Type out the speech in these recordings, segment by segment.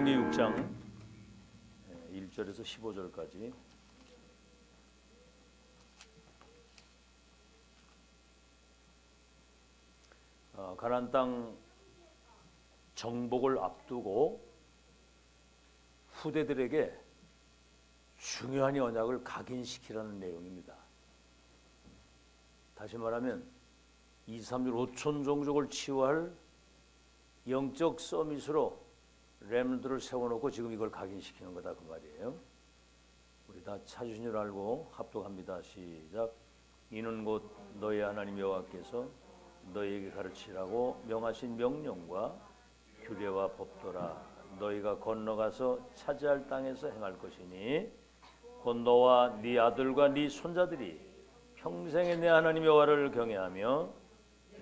신명기 6장 1절에서 15절까지 가나안 땅 정복을 앞두고 후대들에게 중요한 언약을 각인시키라는 내용입니다. 다시 말하면 2, 3주 5천 종족을 치유할 영적 서밋으로 렘넌트를 세워놓고 지금 이걸 각인시키는 거다 그 말이에요. 우리 다 찾으신 줄 알고 합독합니다. 시작. 이는 곧 너희 하나님 여호와께서 너희에게 가르치라고 명하신 명령과 규례와 법도라. 너희가 건너가서 차지할 땅에서 행할 것이니 곧 너와 네 아들과 네 손자들이 평생에 내 하나님 여호와를 경외하며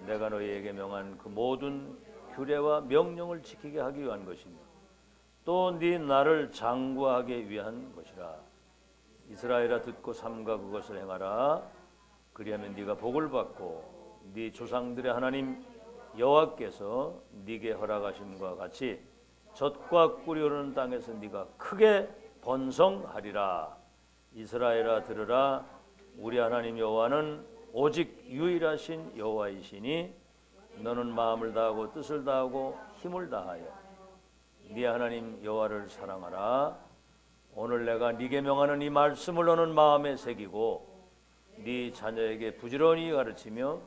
내가 너희에게 명한 그 모든 규례와 명령을 지키게 하기 위한 것이며 또 네 나를 장구하기 위한 것이라. 이스라엘아 듣고 삼가 그것을 행하라. 그리하면 네가 복을 받고 네 조상들의 하나님 여호와께서 네게 허락하심과 같이 젖과 꿀이 흐르는 땅에서 네가 크게 번성하리라. 이스라엘아 들으라. 우리 하나님 여호와는 오직 유일하신 여호와이시니 너는 마음을 다하고 뜻을 다하고 힘을 다하여 네 하나님 여호와를 사랑하라. 오늘 내가 네게 명하는 이 말씀을 너는 마음에 새기고 네 자녀에게 부지런히 가르치며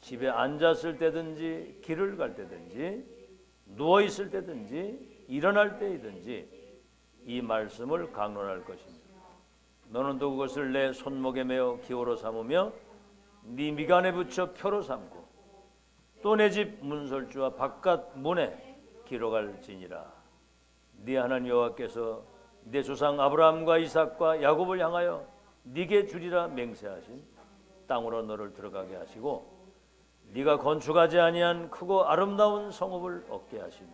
집에 앉았을 때든지 길을 갈 때든지 누워 있을 때든지 일어날 때이든지 이 말씀을 강론할 것입니다. 너는 또 그것을 내 손목에 메어 기호로 삼으며 네 미간에 붙여 표로 삼고 또 내 집 문설주와 바깥 문에 기록할지니라. 네 하나님 여호와께서 네 조상 아브라함과 이삭과 야곱을 향하여 네게 주리라 맹세하신 땅으로 너를 들어가게 하시고 네가 건축하지 아니한 크고 아름다운 성읍을 얻게 하시며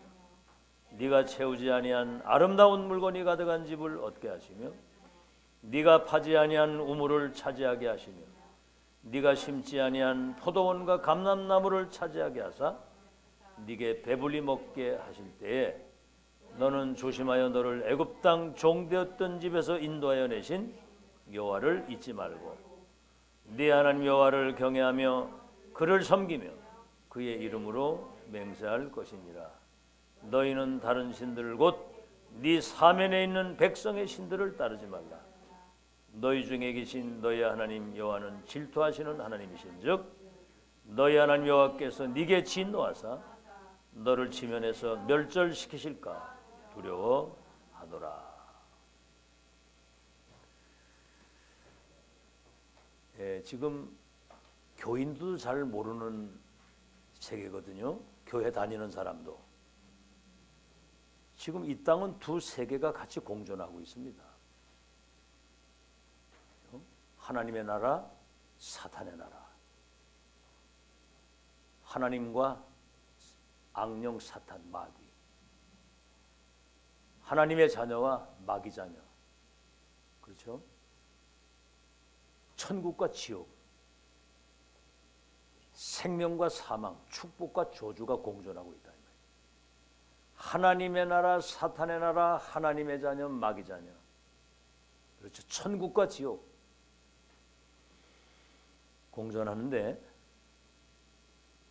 네가 채우지 아니한 아름다운 물건이 가득한 집을 얻게 하시며 네가 파지 아니한 우물을 차지하게 하시며 네가 심지 아니한 포도원과 감람나무를 차지하게 하사 네게 배불리 먹게 하실 때에 너는 조심하여 너를 애굽 땅 종되었던 집에서 인도하여 내신 여호와를 잊지 말고 네 하나님 여호와를 경외하며 그를 섬기며 그의 이름으로 맹세할 것이니라. 너희는 다른 신들 곧 네 사면에 있는 백성의 신들을 따르지 말라. 너희 중에 계신 너희 하나님 여호와는 질투하시는 하나님이신즉 너희 하나님 여호와께서 네게 진노하사 너를 지면에서 멸절시키실까 두려워하노라. 지금 교인도 잘 모르는 세계거든요. 교회 다니는 사람도. 지금 이 땅은 두 세계가 같이 공존하고 있습니다. 하나님의 나라, 사탄의 나라. 하나님과 악령 사탄 마귀. 하나님의 자녀와 마귀 자녀. 그렇죠? 천국과 지옥. 생명과 사망, 축복과 저주가 공존하고 있다. 하나님의 나라, 사탄의 나라, 하나님의 자녀, 마귀 자녀. 그렇죠? 천국과 지옥 공존하는데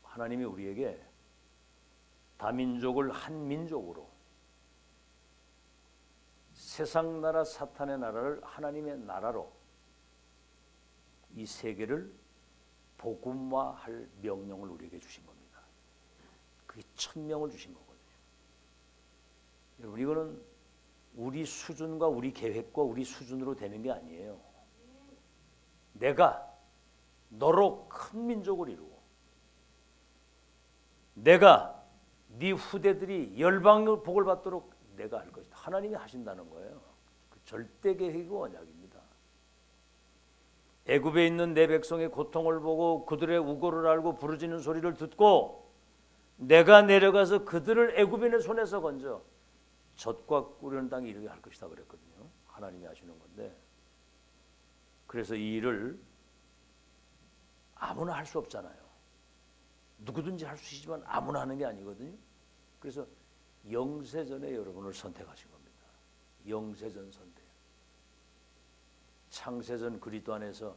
하나님이 우리에게 다민족을 한 민족으로 세상 나라 사탄의 나라를 하나님의 나라로 이 세계를 복음화할 명령을 우리에게 주신 겁니다. 그게 천명을 주신 거거든요. 여러분 이거는 우리 수준과 우리 계획과 우리 수준으로 되는 게 아니에요. 내가 너로 큰 민족을 이루고 내가 네 후대들이 열방의 복을 받도록 내가 할 것이다. 하나님이 하신다는 거예요. 그 절대 계획이고 언약입니다. 애굽에 있는 내 백성의 고통을 보고 그들의 우고를 알고 부르짖는 소리를 듣고 내가 내려가서 그들을 애굽인의 손에서 건져 젖과 꿀이는 땅에 이르게 할 것이다 그랬거든요. 하나님이 하시는 건데 그래서 이 일을 아무나 할 수 없잖아요. 누구든지 할 수 있지만 아무나 하는 게 아니거든요. 그래서 영세전에 여러분을 선택하신 겁니다. 영세전 선택. 창세전 그리스도 안에서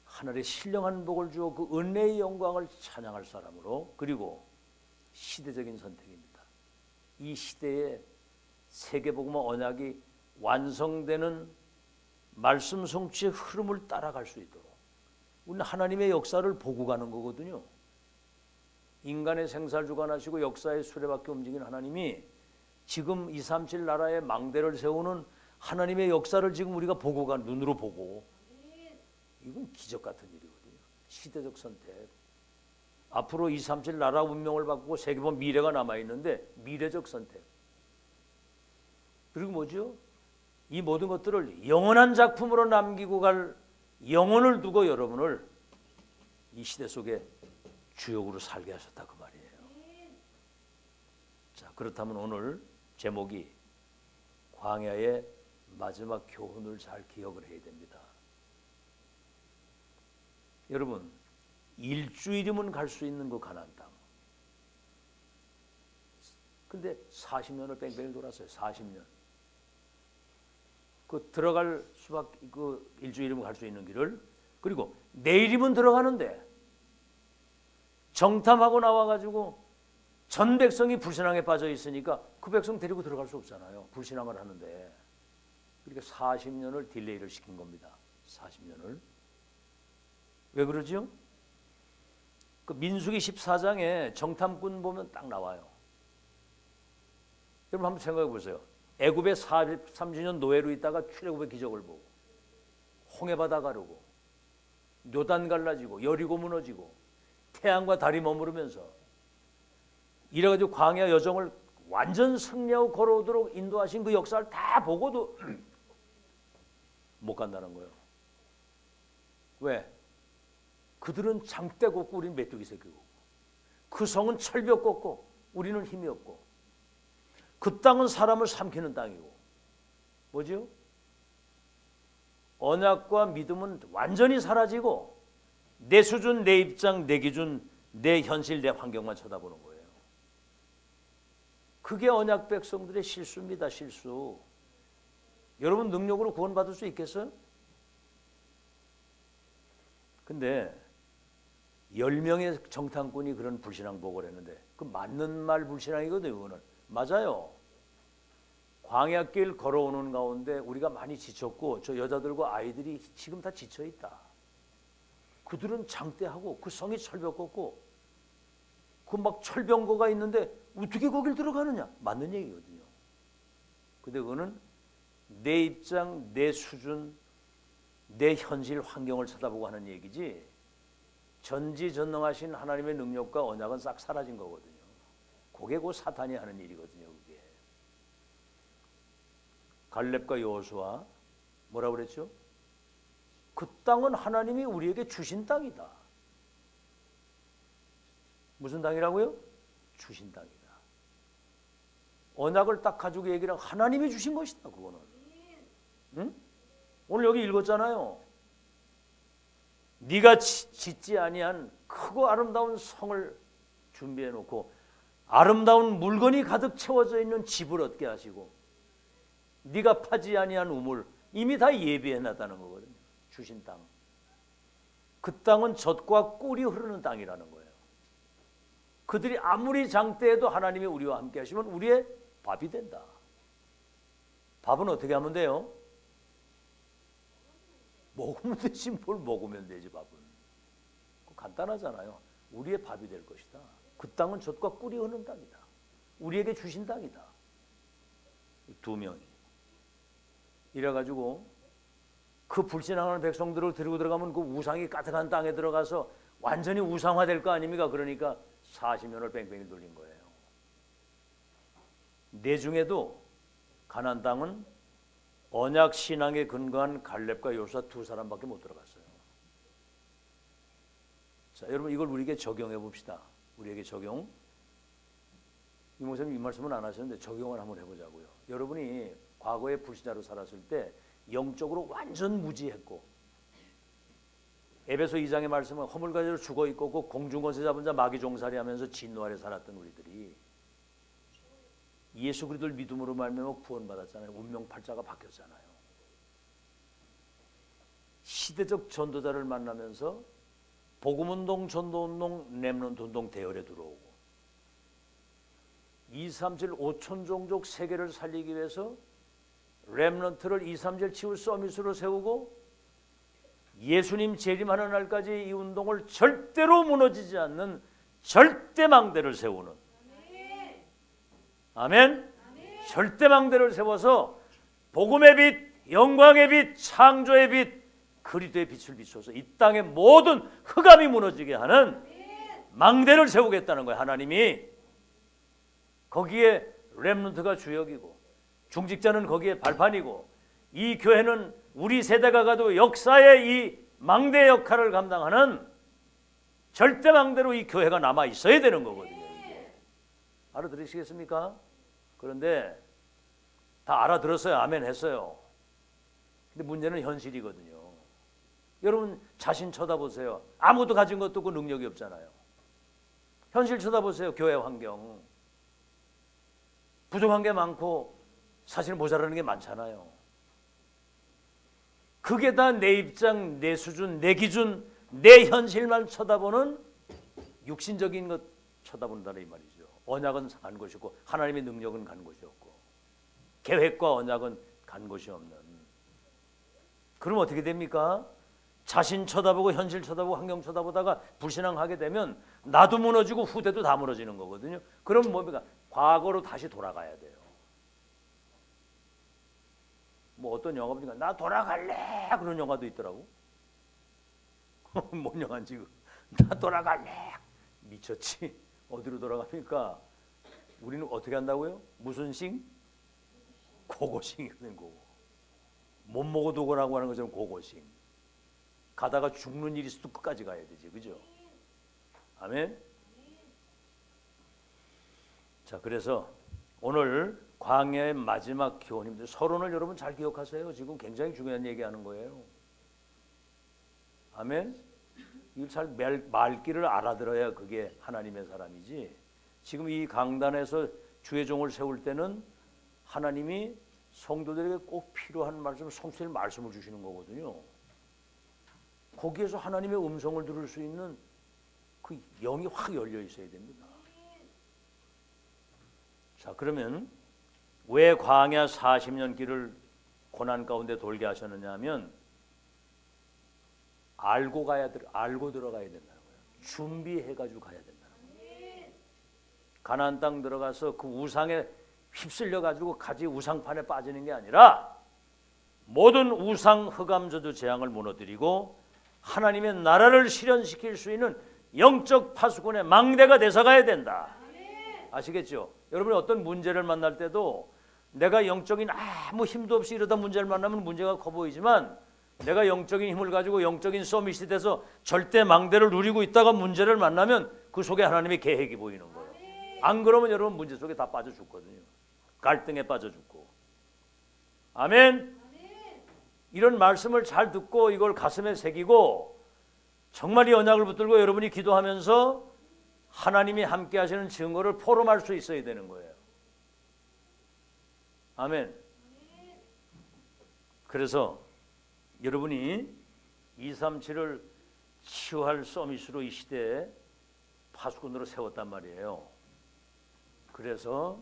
하늘의 신령한 복을 주어 그 은혜의 영광을 찬양할 사람으로, 그리고 시대적인 선택입니다. 이 시대에 세계복음화 언약이 완성되는 말씀 성취의 흐름을 따라갈 수 있도록 우리는 하나님의 역사를 보고 가는 거거든요. 인간의 생사를 주관하시고 역사의 수레바퀴 움직이는 하나님이 지금 237 나라의 망대를 세우는 하나님의 역사를 지금 우리가 보고 간, 눈으로 보고, 이건 기적 같은 일이거든요. 시대적 선택. 앞으로 237 나라 운명을 바꾸고 세계본 미래가 남아있는데 미래적 선택. 그리고 뭐죠? 이 모든 것들을 영원한 작품으로 남기고 갈 영혼을 두고 여러분을 이 시대 속에 주역으로 살게 하셨다 그 말이에요. 자, 그렇다면 오늘 제목이 광야의 마지막 교훈을 잘 기억을 해야 됩니다. 여러분, 일주일이면 갈 수 있는 그 가나안 땅. 근데 40년을 뺑뺑이 돌았어요. 40년. 그 들어갈 수밖에, 그 일주일이면 갈 수 있는 길을, 그리고 내일이면 들어가는데 정탐하고 나와가지고 전 백성이 불신앙에 빠져 있으니까 그 백성 데리고 들어갈 수 없잖아요. 불신앙을 하는데. 그러니까 40년을 딜레이를 시킨 겁니다. 40년을. 왜 그러죠? 그 민수기 14장에 정탐꾼 보면 딱 나와요. 여러분 한번 생각해 보세요. 애굽에 30년 노예로 있다가 출애굽의 기적을 보고 홍해바다 가르고 요단 갈라지고 여리고 무너지고 태양과 달이 머무르면서 이래가지고 광야 여정을 완전 승리하고 걸어오도록 인도하신 그 역사를 다 보고도 못 간다는 거예요. 왜? 그들은 장대 걷고 우리는 메뚜기 새끼고, 그 성은 철벽 걷고 우리는 힘이 없고, 그 땅은 사람을 삼키는 땅이고, 뭐죠? 언약과 믿음은 완전히 사라지고 내 수준, 내 입장, 내 기준, 내 현실, 내 환경만 쳐다보는 거예요. 그게 언약 백성들의 실수입니다. 실수. 여러분 능력으로 구원받을 수 있겠어요? 근데 10명의 정탐꾼이 그런 불신앙 보고를 했는데 그 맞는 말 불신앙이거든요. 그거는 맞아요. 광야길 걸어오는 가운데 우리가 많이 지쳤고 저 여자들과 아이들이 지금 다 지쳐있다. 그들은 장대하고 그 성이 철벽 걷고 그 막 철병거가 있는데 어떻게 거길 들어가느냐. 맞는 얘기거든요. 근데 그거는 내 입장, 내 수준, 내 현실 환경을 쳐다보고 하는 얘기지, 전지전능하신 하나님의 능력과 언약은 싹 사라진 거거든요. 그게 곧 사탄이 하는 일이거든요. 그게. 갈렙과 여호수아 뭐라고 그랬죠? 그 땅은 하나님이 우리에게 주신 땅이다. 무슨 땅이라고요? 주신 땅이다. 언약을 딱 가지고 얘기를 하면 하나님이 주신 것이다. 그거는. 응? 오늘 여기 읽었잖아요. 네가 짓지 아니한 크고 아름다운 성을 준비해 놓고 아름다운 물건이 가득 채워져 있는 집을 얻게 하시고 네가 파지 아니한 우물 이미 다 예비해 놨다는 거거든요. 주신 땅. 그 땅은 젖과 꿀이 흐르는 땅이라는 거예요. 그들이 아무리 장대해도 하나님이 우리와 함께 하시면 우리의 밥이 된다. 밥은 어떻게 하면 돼요? 먹으면 되지 뭘 먹으면 되지. 밥은 간단하잖아요. 우리의 밥이 될 것이다. 그 땅은 젖과 꿀이 흐르는 땅이다. 우리에게 주신 땅이다. 두 명이 이래가지고 그 불신앙하는 백성들을 데리고 들어가면 그 우상이 가득한 땅에 들어가서 완전히 우상화될 거 아닙니까? 그러니까 40년을 뺑뺑이 돌린 거예요. 내 중에도 가나안 땅은 언약 신앙에 근거한 갈렙과 여호수아 두 사람밖에 못 들어갔어요. 자, 여러분 이걸 우리에게 적용해 봅시다. 우리에게 적용. 이 목사님 이 말씀은 안 하셨는데 적용을 한번 해보자고요. 여러분이 과거에 불신자로 살았을 때 영적으로 완전 무지했고, 에베소 2장의 말씀은 허물가지로 죽어있고 공중권세 잡은 자 마귀 종살이 하면서 진노 아래 살았던 우리들이 예수 그리스도를 믿음으로 말미암아 구원받았잖아요. 운명팔자가 바뀌었잖아요. 시대적 전도자를 만나면서 복음운동, 전도운동, 렘넌트 운동 대열에 들어오고 237 5천 종족 세계를 살리기 위해서 렘넌트를 237 치유 서밋으로 세우고 예수님 재림하는 날까지 이 운동을 절대로 무너지지 않는 절대망대를 세우는 아멘. 절대망대를 세워서 복음의 빛, 영광의 빛, 창조의 빛, 그리스도의 빛을 비춰서 이 땅의 모든 흑암이 무너지게 하는 망대를 세우겠다는 거예요. 하나님이 거기에 렘넌트가 주역이고 중직자는 거기에 발판이고 이 교회는 우리 세대가 가도 역사의 이 망대 역할을 감당하는 절대망대로 이 교회가 남아 있어야 되는 거거든요. 이게. 알아들으시겠습니까? 그런데 다 알아들었어요. 아멘 했어요. 근데 문제는 현실이거든요. 여러분 자신 쳐다보세요. 아무것도 가진 것도 없고 능력이 없잖아요. 현실 쳐다보세요. 교회 환경. 부족한 게 많고 사실 모자라는 게 많잖아요. 그게 다 내 입장, 내 수준, 내 기준, 내 현실만 쳐다보는 육신적인 것 쳐다본다는 이 말이죠. 언약은 간 곳이 없고 하나님의 능력은 간 곳이 없고 계획과 언약은 간 곳이 없는. 그럼 어떻게 됩니까? 자신 쳐다보고 현실 쳐다보고 환경 쳐다보다가 불신앙하게 되면 나도 무너지고 후대도 다 무너지는 거거든요. 그럼 뭡니까? 과거로 다시 돌아가야 돼요. 뭐 어떤 영화 보니까 나 돌아갈래 그런 영화도 있더라고. 뭔 영화인지 나 돌아갈래. 미쳤지. 어디로 돌아갑니까? 우리는 어떻게 한다고요? 무슨 싱? 고고싱이거든. 고고. 못 먹어도 고라고 하는 것처럼 고고싱. 가다가 죽는 일이 있어도 끝까지 가야 되지. 그죠? 아멘. 자, 그래서 오늘 광야의 마지막 교훈입니다. 서론을 여러분 잘 기억하세요. 지금 굉장히 중요한 얘기하는 거예요. 아멘. 이걸 잘 말귀를 알아들어야 그게 하나님의 사람이지. 지금 이 강단에서 주의 종을 세울 때는 하나님이 성도들에게 꼭 필요한 말씀, 성취될 말씀을 주시는 거거든요. 거기에서 하나님의 음성을 들을 수 있는 그 영이 확 열려 있어야 됩니다. 자, 그러면 왜 광야 40년 길을 고난 가운데 돌게 하셨느냐 하면 알고 들어가야 된다는 거예요. 준비해가지고 가야 된다는 거예요. 가나안 땅 들어가서 그 우상에 휩쓸려가지고 가지 우상판에 빠지는 게 아니라 모든 우상 흑암저주 재앙을 무너뜨리고 하나님의 나라를 실현시킬 수 있는 영적 파수꾼의 망대가 돼서 가야 된다. 아시겠죠? 여러분이 어떤 문제를 만날 때도 내가 영적인 아무 힘도 없이 이러다 문제를 만나면 문제가 커 보이지만 내가 영적인 힘을 가지고 영적인 서밋이 돼서 절대 망대를 누리고 있다가 문제를 만나면 그 속에 하나님의 계획이 보이는 거예요. 안 그러면 여러분 문제 속에 다 빠져 죽거든요. 갈등에 빠져 죽고. 아멘. 이런 말씀을 잘 듣고 이걸 가슴에 새기고 정말 이 언약을 붙들고 여러분이 기도하면서 하나님이 함께 하시는 증거를 포럼할 수 있어야 되는 거예요. 아멘. 그래서 여러분이 237을 치유할 서밋으로 이 시대에 파수꾼으로 세웠단 말이에요. 그래서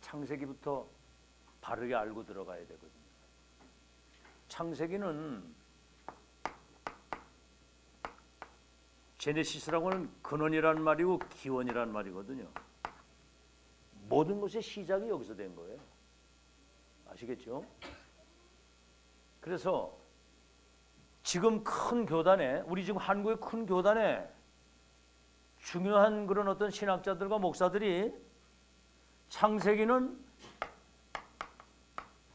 창세기부터 바르게 알고 들어가야 되거든요. 창세기는 제네시스라고 하는 근원이란 말이고 기원이란 말이거든요. 모든 것의 시작이 여기서 된 거예요. 아시겠죠? 그래서 지금 큰 교단에 우리 지금 한국의 큰 교단에 중요한 그런 어떤 신학자들과 목사들이 창세기는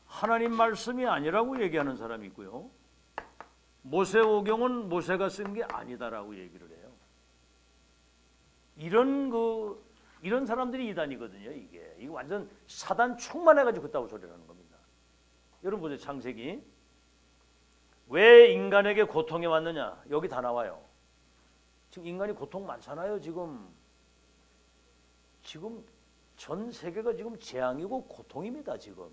하나님 말씀이 아니라고 얘기하는 사람이 있고요. 모세오경은 모세가 쓴 게 아니다라고 얘기를 해요. 이런 사람들이 이단이거든요. 이게 완전 사단 충만해가지고 그따구 소리를 하는 겁니다. 여러분 보세요. 창세기 왜 인간에게 고통이 왔느냐? 여기 다 나와요. 지금 인간이 고통 많잖아요. 지금 지금 전 세계가 지금 재앙이고 고통입니다. 지금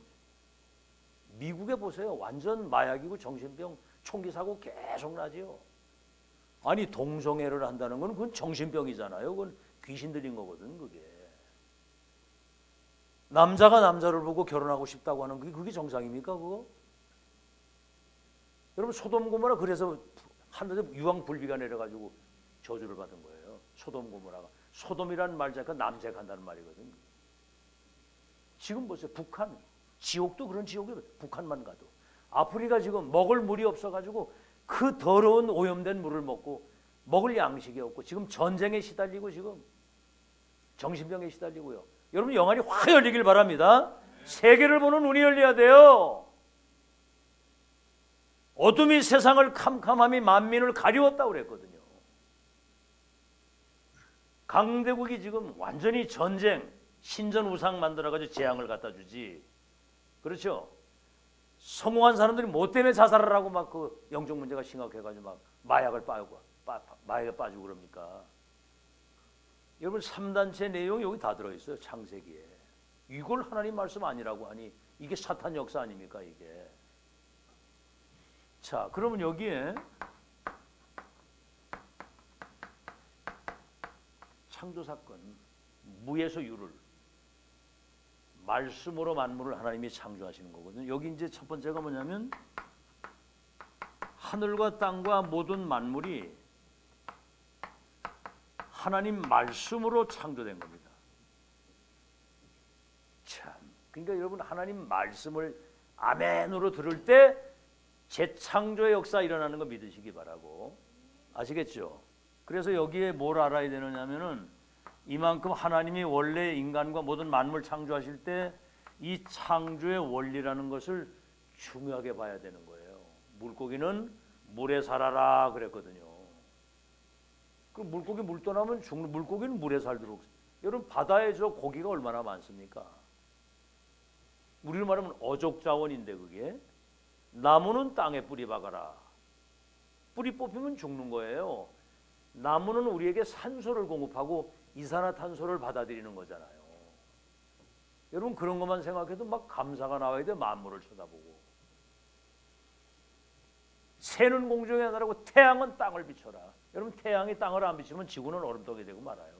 미국에 보세요. 완전 마약이고 정신병 총기 사고 계속 나지요. 아니 동성애를 한다는 건 그건 정신병이잖아요. 그건 귀신 들린 거거든. 그게 남자가 남자를 보고 결혼하고 싶다고 하는 그게 정상입니까? 그거? 여러분 소돔 고모라 그래서 하늘에 유황불비가 내려가지고 저주를 받은 거예요. 소돔 고모라가 소돔이라는 말 자체가 남색한다는 말이거든요. 지금 보세요. 북한 지옥도 그런 지옥이에요. 북한만 가도 아프리카 지금 먹을 물이 없어가지고 그 더러운 오염된 물을 먹고 먹을 양식이 없고 지금 전쟁에 시달리고 지금 정신병에 시달리고요. 여러분 영안이 확 열리길 바랍니다. 세계를 보는 눈이 열려야 돼요. 어둠이 세상을 캄캄함이 만민을 가리웠다고 그랬거든요. 강대국이 지금 완전히 전쟁, 신전 우상 만들어가지고 재앙을 갖다 주지. 그렇죠? 성공한 사람들이 뭐 때문에 자살을 하고 막 그 영적 문제가 심각해가지고 막 마약에 빠지고 그럽니까? 여러분 3단체 내용 여기 다 들어있어요. 창세기에. 이걸 하나님 말씀 아니라고 하니 이게 사탄 역사 아닙니까 이게. 자 그러면 여기에 창조사건 무에서 유를 말씀으로 만물을 하나님이 창조하시는 거거든요. 여기 이제 첫 번째가 뭐냐면 하늘과 땅과 모든 만물이 하나님 말씀으로 창조된 겁니다. 참, 그러니까 여러분 하나님 말씀을 아멘으로 들을 때 재창조의 역사 일어나는 거 믿으시기 바라고. 아시겠죠? 그래서 여기에 뭘 알아야 되느냐면은 이만큼 하나님이 원래 인간과 모든 만물 창조하실 때 이 창조의 원리라는 것을 중요하게 봐야 되는 거예요. 물고기는 물에 살아라 그랬거든요. 그 물고기 물 떠나면 죽는 물고기는 물에 살도록. 여러분 바다에 저 고기가 얼마나 많습니까? 우리로 말하면 어족자원인데 그게. 나무는 땅에 뿌리 박아라. 뿌리 뽑히면 죽는 거예요. 나무는 우리에게 산소를 공급하고 이산화탄소를 받아들이는 거잖아요. 여러분 그런 것만 생각해도 막 감사가 나와야 돼. 만물을 쳐다보고. 새는 공중의 하나라고 태양은 땅을 비춰라. 여러분 태양이 땅을 안 비추면 지구는 얼음떡이 되고 말아요.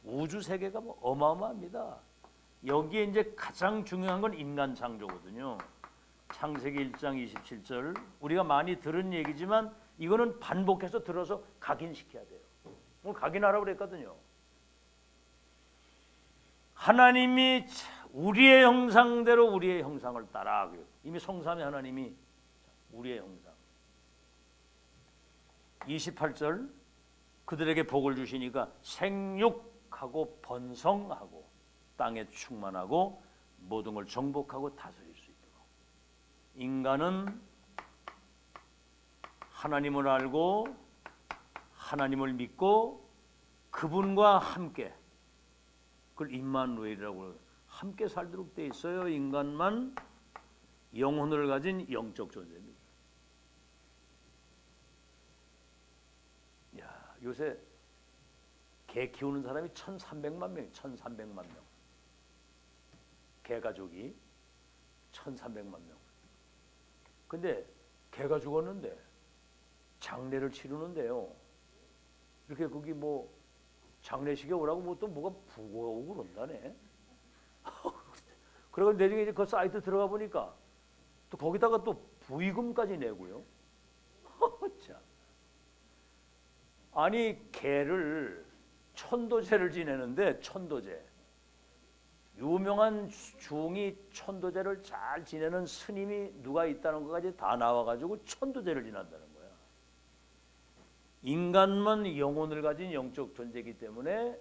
우주 세계가 뭐 어마어마합니다. 여기에 이제 가장 중요한 건 인간 창조거든요. 창세기 1장 27절 우리가 많이 들은 얘기지만 이거는 반복해서 들어서 각인시켜야 돼요. 오늘 각인하라고 그랬거든요. 하나님이 우리의 형상대로 우리의 형상을 따라. 이미 성삼위 하나님이 우리의 형상. 28절 그들에게 복을 주시니까 생육하고 번성하고 땅에 충만하고 모든 걸 정복하고 다스릴 수 있도록. 인간은 하나님을 알고 하나님을 믿고 그분과 함께 그걸 임마누엘이라고 함께 살도록 돼 있어요. 인간만 영혼을 가진 영적 존재입니다. 야, 요새 개 키우는 사람이 1,300만 명, 1,300만 명. 개 가족이 1,300만 명. 근데 개가 죽었는데 장례를 치르는데요. 이렇게 거기 뭐 장례식에 오라고 뭐 또 뭐가 부고오고 그런다네. 그러고 나중에 이제 그 사이트 들어가 보니까 또 거기다가 또 부의금까지 내고요. 참. 아니 개를 천도제를 지내는데 천도제. 유명한 중이 천도제를 잘 지내는 스님이 누가 있다는 것까지 다 나와가지고 천도제를 지낸다는 거야. 인간만 영혼을 가진 영적 존재이기 때문에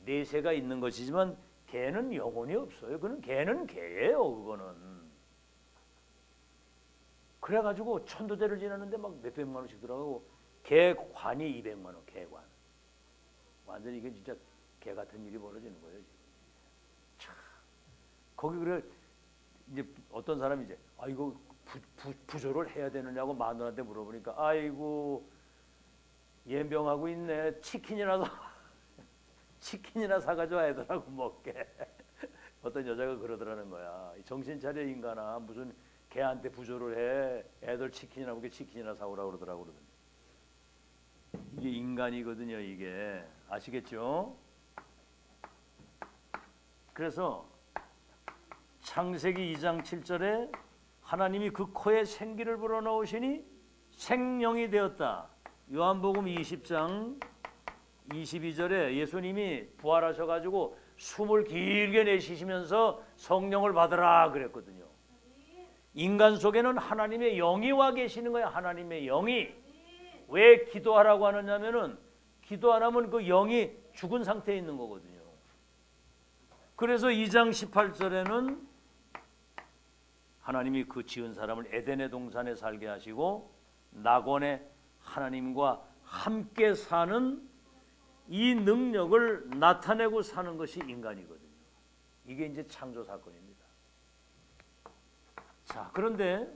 내세가 있는 것이지만 개는 영혼이 없어요. 그는 개는 개예요. 그거는. 그래가지고 천도제를 지내는데 막 몇백만 원씩 들어가고 개관이 200만 원. 개관. 완전히 이게 진짜 개 같은 일이 벌어지는 거예요. 지금. 참. 거기 그래 이제 어떤 사람이 이제 아 이거 부조를 해야 되느냐고 마누라한테 물어보니까 아이고. 연병하고 있네. 치킨이라도 치킨이나 사가지고 애들하고 먹게. 어떤 여자가 그러더라는 거야. 정신 차려 인간아. 무슨 개한테 부조를 해. 애들 치킨이나 먹게 치킨이나 사오라고 그러더라고. 이게 인간이거든요. 이게. 아시겠죠? 그래서 창세기 2장 7절에 하나님이 그 코에 생기를 불어넣으시니 생명이 되었다. 요한복음 20장 22절에 예수님이 부활하셔가지고 숨을 길게 내쉬시면서 성령을 받으라 그랬거든요. 인간 속에는 하나님의 영이 와 계시는 거야. 하나님의 영이. 왜 기도하라고 하느냐면은 기도 안 하면 그 영이 죽은 상태에 있는 거거든요. 그래서 2장 18절에는 하나님이 그 지은 사람을 에덴의 동산에 살게 하시고 낙원에 하나님과 함께 사는 이 능력을 나타내고 사는 것이 인간이거든요. 이게 이제 창조 사건입니다. 자, 그런데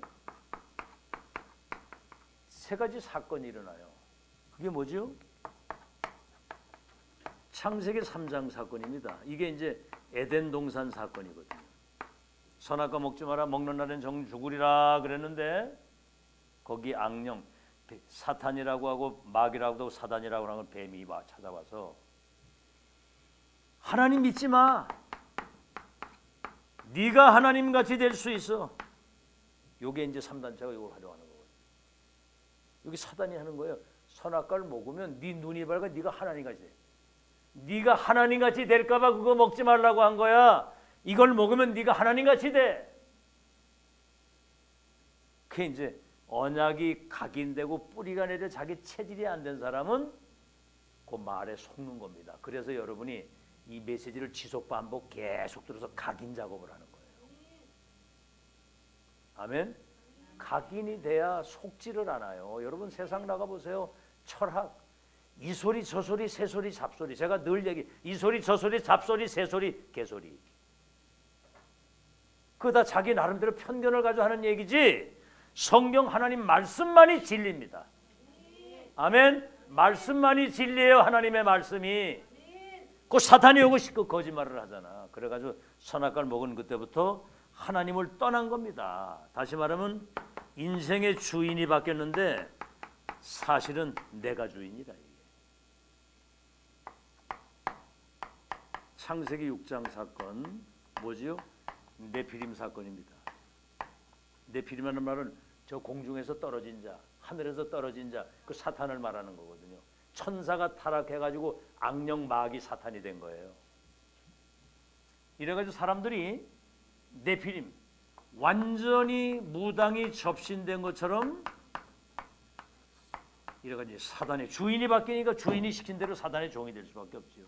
세 가지 사건이 일어나요. 그게 뭐죠? 창세기 3장 사건입니다. 이게 이제 에덴 동산 사건이거든요. 선악과 먹지 마라. 먹는 날엔 정 죽으리라 그랬는데 거기 악령 사탄이라고 하고 마귀라고 하고 사단이라고 하는 뱀이 찾아와서 하나님 믿지 마. 네가 하나님같이 될 수 있어. 요게 이제 3단체가 이걸 활용하는 거거든요. 여기 사단이 하는 거예요. 선악과를 먹으면 네 눈이 밝아. 네가 하나님같이 돼. 네가 하나님같이 될까 봐 그거 먹지 말라고 한 거야. 이걸 먹으면 네가 하나님같이 돼. 그게 이제 언약이 각인되고 뿌리가 내려 자기 체질이 안 된 사람은 그 말에 속는 겁니다. 그래서 여러분이 이 메시지를 지속 반복 계속 들어서 각인 작업을 하는 거예요. 아멘. 각인이 돼야 속지를 않아요. 여러분 세상 나가보세요. 철학 이 소리 저 소리 새 소리 잡소리. 제가 늘 얘기 이 소리 저 소리 잡소리 새 소리 개소리. 그거 다 자기 나름대로 편견을 가지고 하는 얘기지. 성경 하나님 말씀만이 진리입니다. 아멘. 말씀만이 진리예요. 하나님의 말씀이. 그 사탄이 오고 싶고 거짓말을 하잖아. 그래가지고 선악과를 먹은 그때부터 하나님을 떠난 겁니다. 다시 말하면 인생의 주인이 바뀌었는데 사실은 내가 주인이다. 이게. 창세기 6장 사건 뭐지요? 네피림 사건입니다. 네피림이라는 말은 저 공중에서 떨어진 자, 하늘에서 떨어진 자, 그 사탄을 말하는 거거든요. 천사가 타락해가지고 악령 마귀 사탄이 된 거예요. 이래가지고 사람들이 네피림 완전히 무당이 접신된 것처럼 이래가지고 사단의 주인이 바뀌니까 주인이 시킨 대로 사단의 종이 될 수밖에 없지요.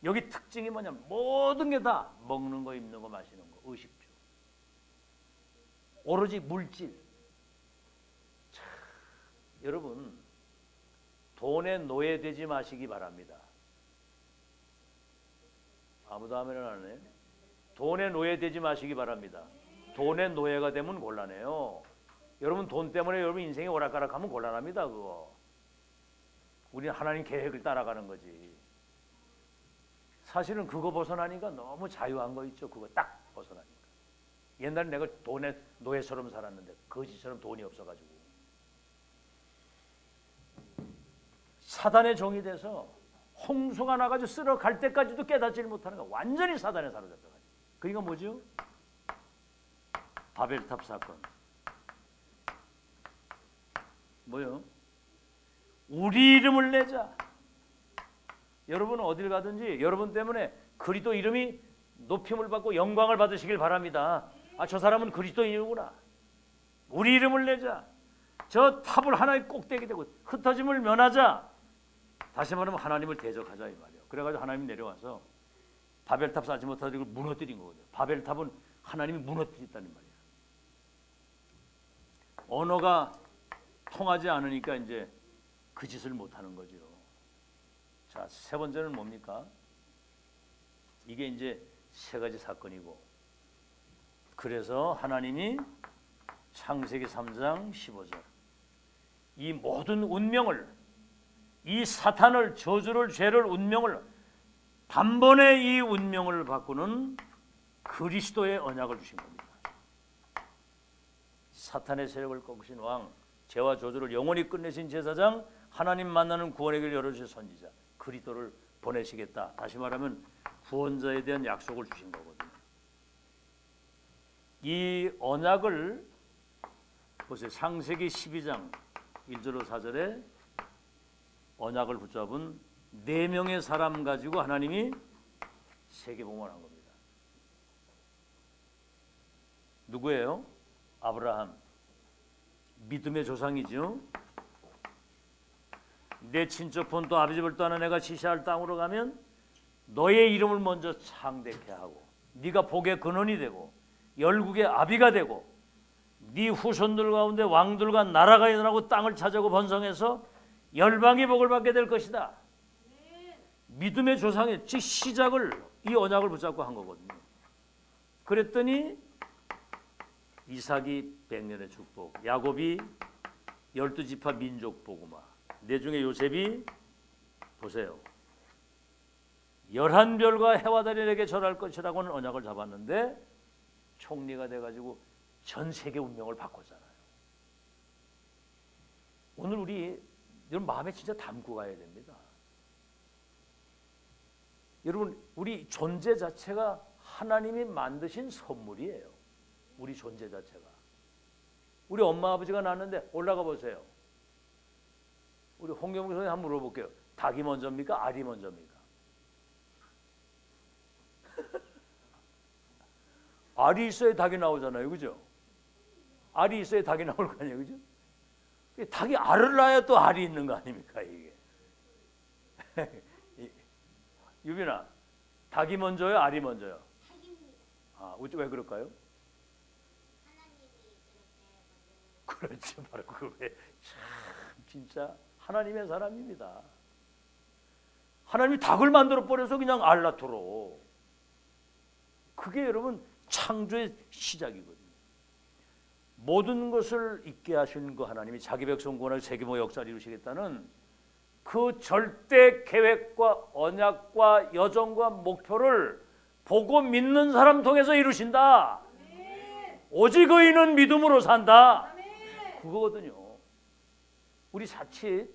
여기 특징이 뭐냐면 모든 게 다 먹는 거, 입는 거, 마시는 거, 의식주. 오로지 물질. 참, 여러분 돈에 노예되지 마시기 바랍니다. 아무도 아멘을 안 하네. 돈에 노예되지 마시기 바랍니다. 돈의 노예가 되면 곤란해요. 여러분 돈 때문에 여러분 인생이 오락가락하면 곤란합니다. 그거. 우리는 하나님 계획을 따라가는 거지. 사실은 그거 벗어나니까 너무 자유한 거 있죠. 그거 딱 벗어나니까. 옛날에 내가 돈의 노예처럼 살았는데 거지처럼 돈이 없어가지고 사단의 종이 돼서 홍수가 나가지고 쓸어갈 때까지도 깨닫지 못하는 거. 완전히 사단에 사로잡혀가지고. 그러니까 뭐죠? 바벨탑 사건. 뭐요? 우리 이름을 내자. 여러분은 어딜 가든지 여러분 때문에 그리스도 이름이 높임을 받고 영광을 받으시길 바랍니다. 아, 저 사람은 그리스도인이구나. 우리 이름을 내자. 저 탑을 하나의 꼭대기 되고 흩어짐을 면하자. 다시 말하면 하나님을 대적하자 이 말이에요. 그래가지고 하나님이 내려와서 바벨탑 쌓지 못하고 무너뜨린 거거든요. 바벨탑은 하나님이 무너뜨렸다는 말이에요. 언어가 통하지 않으니까 이제 그 짓을 못하는 거죠. 자, 세 번째는 뭡니까? 이게 이제 세 가지 사건이고, 그래서 하나님이 창세기 3장 15절 이 모든 운명을 이 사탄을, 저주를, 죄를, 운명을 단번에 이 운명을 바꾸는 그리스도의 언약을 주신 겁니다. 사탄의 세력을 꺾으신 왕, 죄와 저주를 영원히 끝내신 제사장, 하나님 만나는 구원의 길을 열어주신 선지자 그리스도를 보내시겠다. 다시 말하면 구원자에 대한 약속을 주신 거거든요. 이 언약을 보세요. 창세기 12장 1절로 4절에 언약을 붙잡은 4명의 사람 가지고 하나님이 세계 봉헌한 겁니다. 누구예요? 아브라함. 믿음의 조상이죠. 내 친척폰 또 아버지 집을 떠나 내가 지시할 땅으로 가면 너의 이름을 먼저 창대케 하고 네가 복의 근원이 되고 열국의 아비가 되고 네 후손들 가운데 왕들과 나라가 일어나고 땅을 차지하고 번성해서 열방이 복을 받게 될 것이다. 믿음의 조상의 즉 시작을 이 언약을 붙잡고 한 거거든요. 그랬더니 이삭이 100년의 축복, 야곱이 12지파 민족 복음화, 내 중에 요셉이 보세요. 11별과 해와 달에게 절할 것이라고는 언약을 잡았는데 총리가 돼가지고 전 세계 운명을 바꿨잖아요. 오늘 우리 여러분 마음에 진짜 담고 가야 됩니다. 여러분 우리 존재 자체가 하나님이 만드신 선물이에요. 우리 존재 자체가. 우리 엄마 아버지가 낳았는데 올라가 보세요. 우리 홍경국 선생님 한번 물어볼게요. 닭이 먼저입니까? 알이 먼저입니까? 알이 있어야 닭이 나오잖아요. 그죠? 알이 있어야 닭이 나올 거 아니에요. 그죠? 닭이 알을 낳아야 또 알이 있는 거 아닙니까? 이게. 유빈아, 닭이 먼저요? 알이 먼저요? 닭입니다. 아, 왜 그럴까요? 하나님이 그렇죠. 바로 그거에 참 진짜 하나님의 사람입니다. 하나님이 닭을 만들어 버려서 그냥 알 낳도록. 그게 여러분 창조의 시작이거든요. 모든 것을 있게 하신 그 하나님이 자기 백성 구원하여 세계모 역사를 이루시겠다는 그 절대 계획과 언약과 여정과 목표를 보고 믿는 사람 통해서 이루신다. 오직 의인은 믿음으로 산다. 그거거든요. 우리 자칫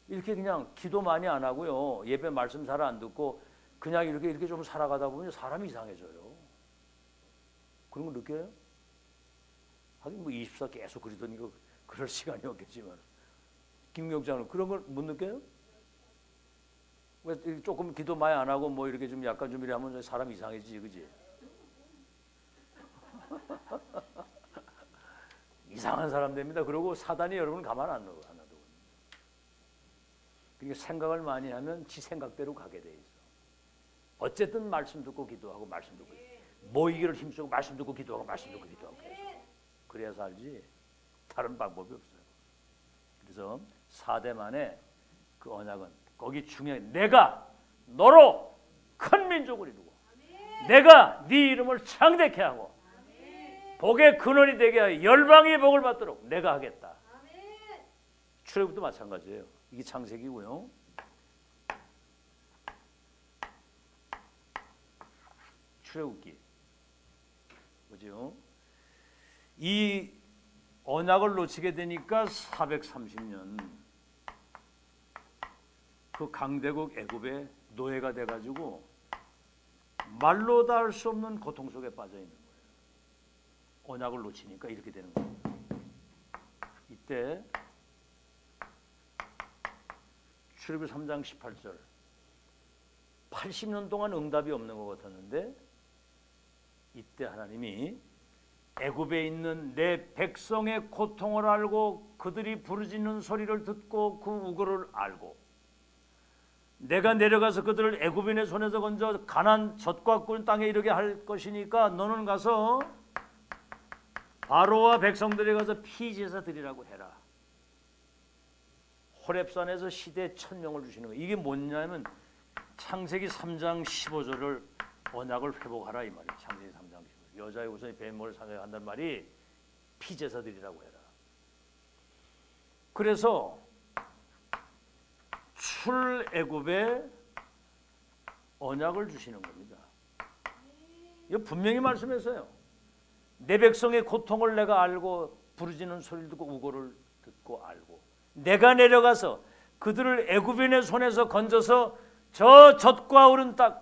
이렇게 그냥 기도 많이 안 하고요, 예배 말씀 잘 안 듣고 그냥 이렇게 좀 살아가다 보면 사람이 이상해져요. 그런 거 느껴요? 하긴 뭐 24 계속 그러더니 그럴 시간이 없겠지만 김경장은 그런 걸 못 느껴요? 왜 조금 기도 많이 안 하고 뭐 이렇게 좀 약간 좀 이래 하면 사람 이상해지지, 그지? 이상한 사람 됩니다. 그리고 사단이 여러분 가만 안 둬. 그러니까 생각을 많이 하면 지 생각대로 가게 돼 있어. 어쨌든 말씀 듣고 기도하고 말씀 듣고 모이기를 힘쓰고 말씀 듣고 기도하고 말씀 듣고 기도하고 그래야 살지. 다른 방법이 없어요. 그래서 4대 만에 그 언약은 거기 중요해. 내가 너로 큰 민족을 이루고 내가 네 이름을 창대케 하고 복의 근원이 되게 하여 열방의 복을 받도록 내가 하겠다. 출애굽도 마찬가지예요. 이게 창세기고요. 출애굽기 뭐죠? 이 언약을 놓치게 되니까 430년 그 강대국 애굽의 노예가 돼가지고 말로 다 할 수 없는 고통 속에 빠져 있는 거예요. 언약을 놓치니까 이렇게 되는 거예요. 이때 출애굽기 3장 18절 80년 동안 응답이 없는 것 같았는데 이때 하나님이 애굽에 있는 내 백성의 고통을 알고 그들이 부르짖는 소리를 듣고 그 우거를 알고 내가 내려가서 그들을 애굽인의 손에서 건져 가나안 젖과 꿀 땅에 이르게 할 것이니까 너는 가서 바로와 백성들에 가서 피제사 드리라고 해라. 호렙산에서 시대 천명을 주시는 거예요. 이게 뭐냐면 창세기 3장 15절을 언약을 회복하라 이 말이에요. 창세기 3장 15절. 여자의 우선이 뱀을 상해한다는 말이 피제사 드리라고 해라. 그래서 출애굽의 언약을 주시는 겁니다. 이거 분명히 말씀했어요. 내 백성의 고통을 내가 알고 부르짖는 소리를 듣고 우고를 듣고 알고 내가 내려가서 그들을 애굽인의 손에서 건져서 저 젖과 오른 땅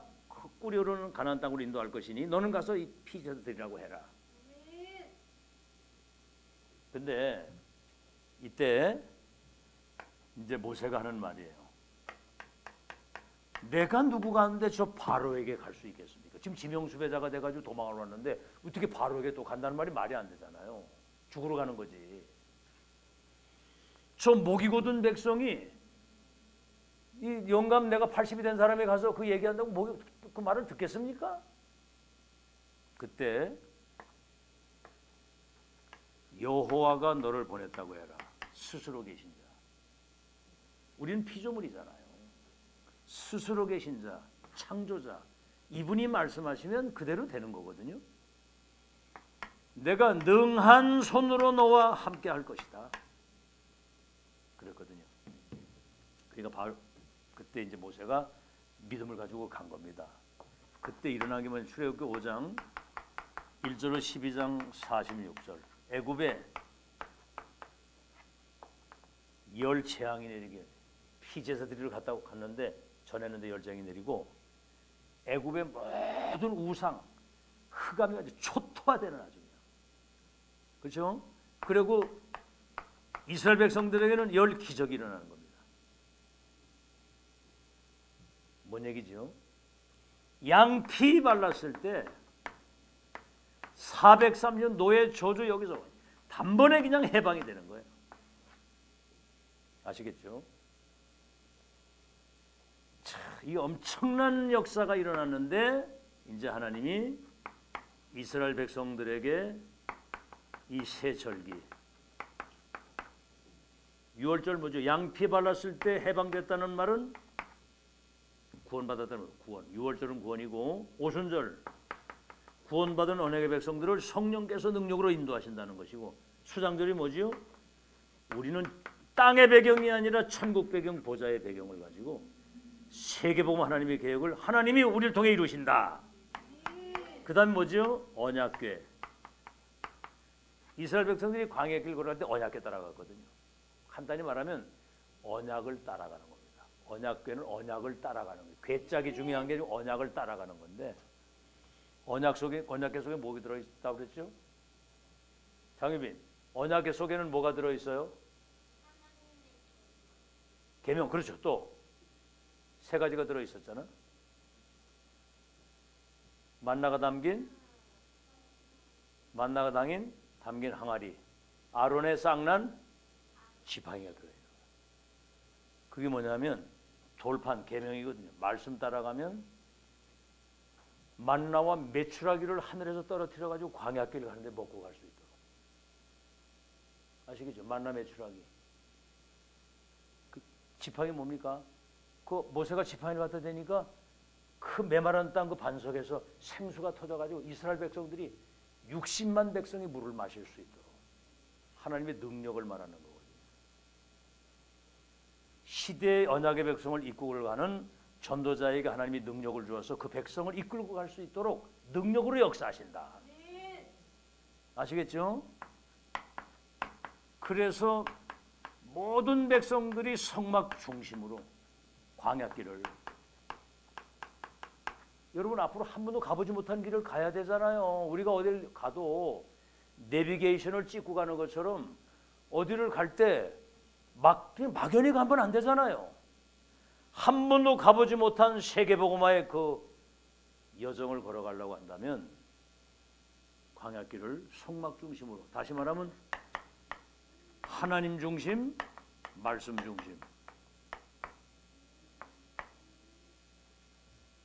꿀이 흐르는 가나안 땅으로 인도할 것이니 너는 가서 이 피제사들이라고 해라. 근데 이때 이제 모세가 하는 말이에요. 내가 누구가 하는데 저 바로에게 갈 수 있겠습니까? 지금 지명수배자가 돼가지고 도망을 왔는데 어떻게 바로에게 또 간다는 말이 말이 안 되잖아요. 죽으러 가는 거지. 저 목이 곧은 백성이 이 영감 내가 80이 된 사람이 가서 그 얘기한다고 그 말을 듣겠습니까? 그때 여호와가 너를 보냈다고 해라. 스스로 계신 자. 우리는 피조물이잖아요. 스스로 계신 자, 창조자. 이분이 말씀하시면 그대로 되는 거거든요. 내가 능한 손으로 너와 함께 할 것이다. 그랬거든요. 그러니까 바로 그때 이제 모세가 믿음을 가지고 간 겁니다. 그때 일어난 게 뭐냐? 출애굽기 5장 1절로 12장 46절. 애굽에 열 재앙이 내리게 피제사들을 갔는데 전했는데 열 재앙이 내리고 애굽의 모든 우상 흑암이 아주 초토화되는 아주 그렇죠? 그리고 이스라엘 백성들에게는 열 기적이 일어나는 겁니다. 뭔 얘기죠? 양피 발랐을 때 403년 노예 저주 여기서 단번에 그냥 해방이 되는 거예요. 아시겠죠? 자, 이 엄청난 역사가 일어났는데 이제 하나님이 이스라엘 백성들에게 이 새 절기 6월절 뭐죠? 양피 발랐을 때 해방됐다는 말은 구원받았다는 구원. 6월절은 구원이고 오순절 구원받은 언약의 백성들을 성령께서 능력으로 인도하신다는 것이고 수장절이 뭐지요? 우리는 땅의 배경이 아니라 천국 배경 보좌의 배경을 가지고 세계복음 하나님의 계획을 하나님이 우리를 통해 이루신다. 그 다음에 뭐지요? 언약궤. 이스라엘 백성들이 광야의 길 걸어갈 때 언약궤 따라갔거든요. 간단히 말하면 언약을 따라가는 겁니다. 언약궤는 언약을 따라가는 거예요. 궤짝이 중요한 게 아니고 언약을 따라가는 건데 언약궤 속에 뭐가 들어있다고 그랬죠? 장유빈, 언약궤 속에는 뭐가 들어있어요? 계명, 그렇죠. 또 세 가지가 들어있었잖아. 만나가 담긴 항아리, 아론의 쌍난 지팡이가 들어있는 거예요. 그게 뭐냐면 돌판 계명이거든요. 말씀 따라가면 만나와 메추라기를 하늘에서 떨어뜨려 가지고 광야길을 가는데 먹고 갈 수 있도록. 아시겠죠? 만나 메추라기. 그 지팡이 뭡니까? 그 모세가 지팡이를 갖다 대니까 그 메마른 땅 그 반석에서 생수가 터져 가지고 이스라엘 백성들이 60만 백성이 물을 마실 수 있도록 하나님의 능력을 말하는 거거든요. 시대의 언약의 백성을 이끌고 가는 전도자에게 하나님이 능력을 주어서 그 백성을 이끌고 갈 수 있도록 능력으로 역사하신다. 아시겠죠? 그래서 모든 백성들이 성막 중심으로 광야길을 여러분 앞으로 한 번도 가보지 못한 길을 가야 되잖아요. 우리가 어딜 가도 내비게이션을 찍고 가는 것처럼 어디를 갈 때 막연히 가면 안 되잖아요. 한 번도 가보지 못한 세계복음화의 그 여정을 걸어가려고 한다면 광야길을 성막 중심으로, 다시 말하면 하나님 중심, 말씀 중심.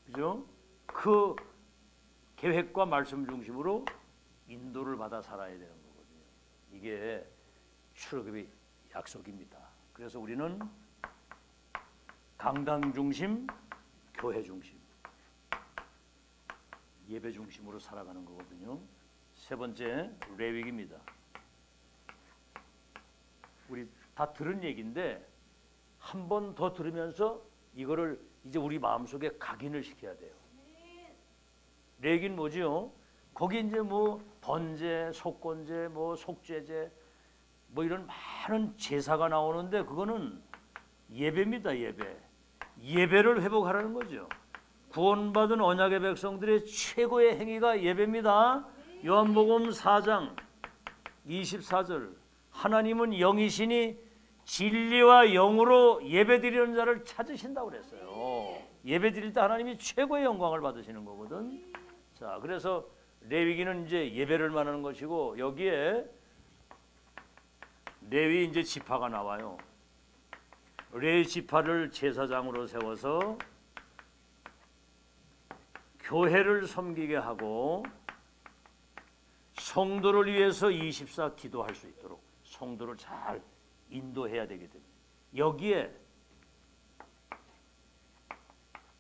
그죠? 그 계획과 말씀 중심으로 인도를 받아 살아야 되는 거거든요. 이게 출애굽의 약속입니다. 그래서 우리는 강단 중심, 교회 중심, 예배 중심으로 살아가는 거거든요. 세 번째, 레위기입니다. 우리 다 들은 얘기인데 한 번 더 들으면서 이거를 이제 우리 마음속에 각인을 시켜야 돼요. 레기는 뭐지요? 거기 이제 뭐 번제, 속건제, 뭐 속죄제, 뭐 이런 많은 제사가 나오는데 그거는 예배입니다. 예배를 회복하라는 거죠. 구원받은 언약의 백성들의 최고의 행위가 예배입니다. 요한복음 4장 24절 하나님은 영이시니 진리와 영으로 예배드리는 자를 찾으신다고 그랬어요. 예배드릴 때 하나님이 최고의 영광을 받으시는 거거든. 자, 그래서 레위기는 이제 예배를 말하는 것이고 여기에 레위 이제 지파가 나와요. 레위 지파를 제사장으로 세워서 교회를 섬기게 하고 성도를 위해서 24 기도할 수 있도록 성도를 잘 인도해야 되게 됩니다. 여기에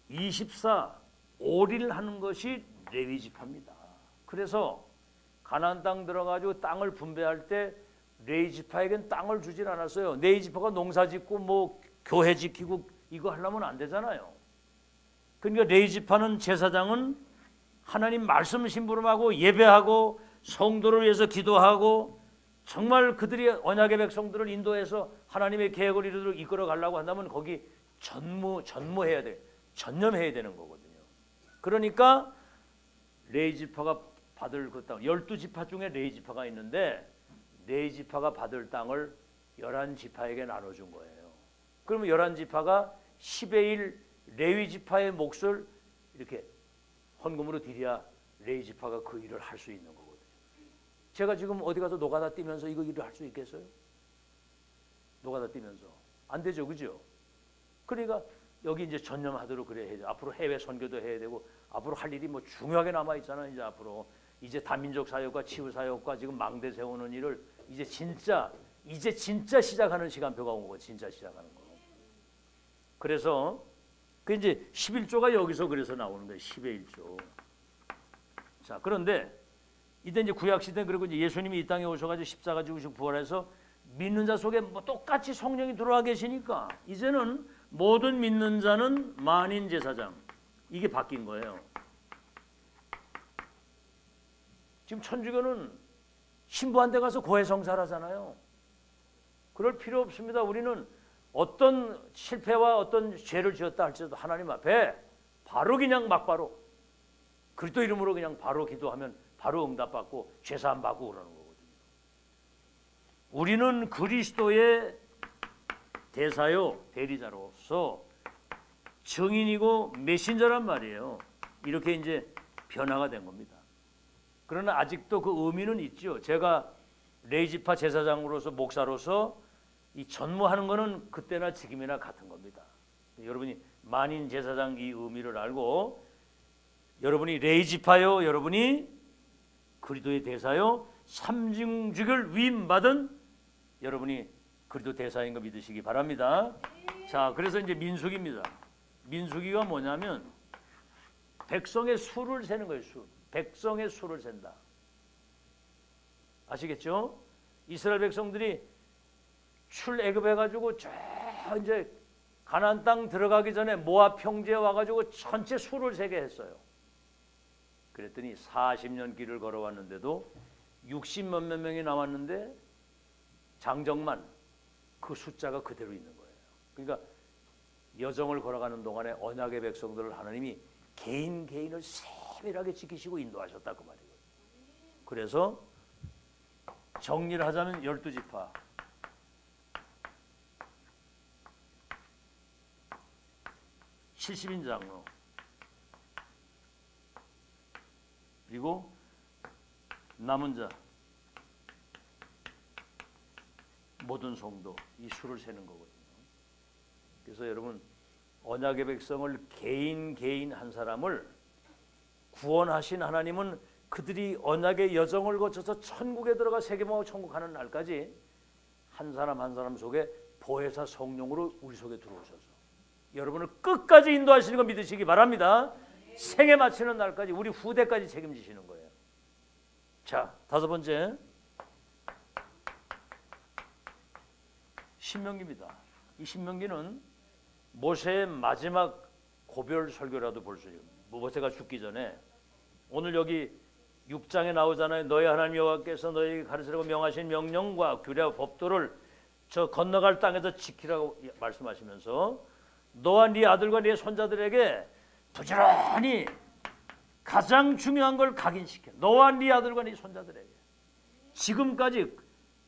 24 오리를 하는 것이 레위 지파입니다. 그래서 가나안 땅 들어가지고 땅을 분배할 때 레위 지파에겐 땅을 주질 않았어요. 레위 지파가 농사 짓고 뭐 교회 지키고 이거 하려면 안 되잖아요. 그러니까 레위 지파는 제사장은 하나님 말씀 심부름하고 예배하고 성도를 위해서 기도하고 정말 그들이 언약의 백성들을 인도해서 하나님의 계획을 이루도록 이끌어 가려고 한다면 거기 전무해야 돼. 전념해야 되는 거거든요. 그러니까 레위 지파가 받을 그 땅 12지파 중에 레위 지파가 있는데 레위 지파가 받을 땅을 11지파에게 나눠준 거예요. 그러면 11지파가 10의 1 레위 지파의 몫을 이렇게 헌금으로 드려야 레위 지파가 그 일을 할 수 있는 거거든요. 제가 지금 어디 가서 노가다 뛰면서 이거 일을 할 수 있겠어요? 노가다 뛰면서 안 되죠, 그죠? 그러니까 여기 이제 전념하도록 그래야 해요. 앞으로 해외 선교도 해야 되고 앞으로 할 일이 뭐 중요하게 남아 있잖아요. 이제 앞으로 이제 다민족 사역과 치유 사역과 지금 망대 세우는 일을 이제 진짜 시작하는 시간표가 온 거고 진짜 시작하는 거. 그래서 그 이제 11조가 여기서 그래서 나오는 거예요. 10의 1조. 자, 그런데 이때 이제 구약 시대 그리고 이제 예수님이 이 땅에 오셔가지고 십자가 지고 부활해서 믿는 자 속에 뭐 똑같이 성령이 들어와 계시니까 이제는 모든 믿는 자는 만인 제사장 이게 바뀐 거예요. 지금 천주교는 신부한테 가서 고해성사하잖아요. 그럴 필요 없습니다. 우리는 어떤 실패와 어떤 죄를 지었다 할지라도 하나님 앞에 바로 그냥 막바로 그리스도 이름으로 그냥 바로 기도하면 바로 응답받고 죄사함 받고 그러는 거거든요. 우리는 그리스도의 대사요 대리자로서 증인이고 메신저란 말이에요. 이렇게 이제 변화가 된 겁니다. 그러나 아직도 그 의미는 있죠. 제가 레위 지파 제사장으로서 목사로서 이 전무하는 거는 그때나 지금이나 같은 겁니다. 여러분이 만인 제사장 이 의미를 알고 여러분이 레위 지파요, 여러분이 그리스도의 대사요, 삼중직을 위임받은 여러분이 그리스도 대사인 거 믿으시기 바랍니다. 자, 그래서 이제 민수기입니다. 민수기가 뭐냐면 백성의 수를 세는 거예요. 수. 백성의 수를 센다. 아시겠죠? 이스라엘 백성들이 출애굽해가지고 저 이제 가나안 땅 들어가기 전에 모압 평지에 와가지고 전체 수를 세게 했어요. 그랬더니 40년 길을 걸어왔는데도 60몇 명이 남았는데 장정만 그 숫자가 그대로 있는 거예요. 그러니까 여정을 걸어가는 동안에 언약의 백성들을 하나님이 개인을 세밀하게 지키시고 인도하셨다 그 말이에요. 그래서 정리를 하자면 12지파 70인 장로 그리고 남은 자 모든 성도 이 수를 세는 거거든요. 그래서 여러분 언약의 백성을 개인 한 사람을 구원하신 하나님은 그들이 언약의 여정을 거쳐서 천국에 들어가 세계만국 천국 가는 날까지 한 사람 한 사람 속에 보혜사 성령으로 우리 속에 들어오셔서 여러분을 끝까지 인도하시는 거 믿으시기 바랍니다. 생애 마치는 날까지 우리 후대까지 책임지시는 거예요. 자, 다섯 번째 신명기입니다. 이 신명기는 모세의 마지막 고별 설교라도 볼 수 있어요. 모세가 죽기 전에 오늘 여기 6장에 나오잖아요. 너희 하나님 여호와께서 너희에게 가르치라고 명하신 명령과 규례와 법도를 저 건너갈 땅에서 지키라고 말씀하시면서 너와 네 아들과 네 손자들에게 부지런히 가장 중요한 걸 각인시켜. 너와 네 아들과 네 손자들에게 지금까지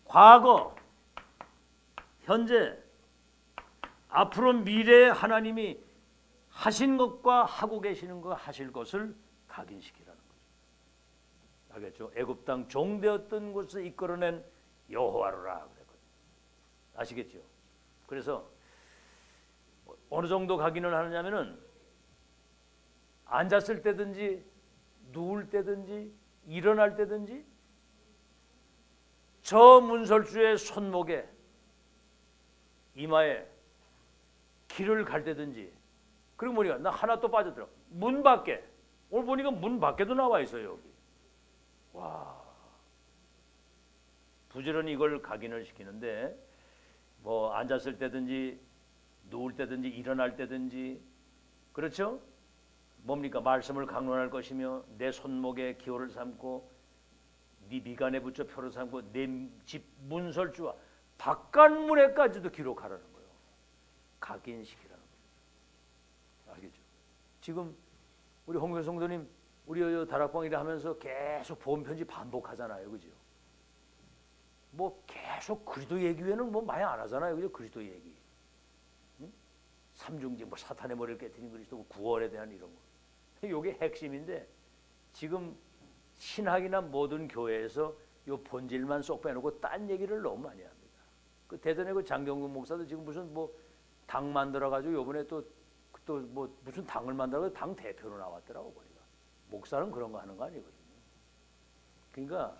과거, 현재, 앞으로 미래에 하나님이 하신 것과 하고 계시는 것, 하실 것을 각인시키라는 거죠. 알겠죠? 애굽 땅 종되었던 곳을 이끌어낸 여호와로라 그랬거든요. 아시겠죠? 그래서 어느 정도 각인을 하느냐면은 앉았을 때든지 누울 때든지 일어날 때든지 저 문설주의 손목에 이마에 길을 갈 때든지 그리고 보니까 나 하나 또 빠져들어 문 밖에 오늘 보니까 문 밖에도 나와 있어요 여기. 와 부지런히 이걸 각인을 시키는데 뭐 앉았을 때든지 누울 때든지 일어날 때든지 그렇죠? 뭡니까? 말씀을 강론할 것이며 내 손목에 기호를 삼고 네 미간에 붙여 표를 삼고 내 집 문설주와 바깥문에까지도 기록하라는 거예요. 각인시키라는 거예요. 알겠죠? 지금 우리 홍교 성도님 우리 다락방이라 하면서 계속 보험 편지 반복하잖아요. 그죠? 뭐 계속 그리스도 얘기 외에는 뭐 많이 안 하잖아요. 그죠? 그리스도 얘기. 응? 삼중지 뭐 사탄의 머리를 깨뜨린 그리스도 구원에 대한 이런 거. 이게 핵심인데 지금 신학이나 모든 교회에서 요 본질만 쏙 빼놓고 딴 얘기를 너무 많이 합니다. 그 대전의 그 장경근 목사도 지금 무슨 뭐 당 만들어 가지고 요번에 또 뭐 무슨 당을 만들어 가지고 당 대표로 나왔더라고 보니까. 목사는 그런 거 하는 거 아니거든요. 그러니까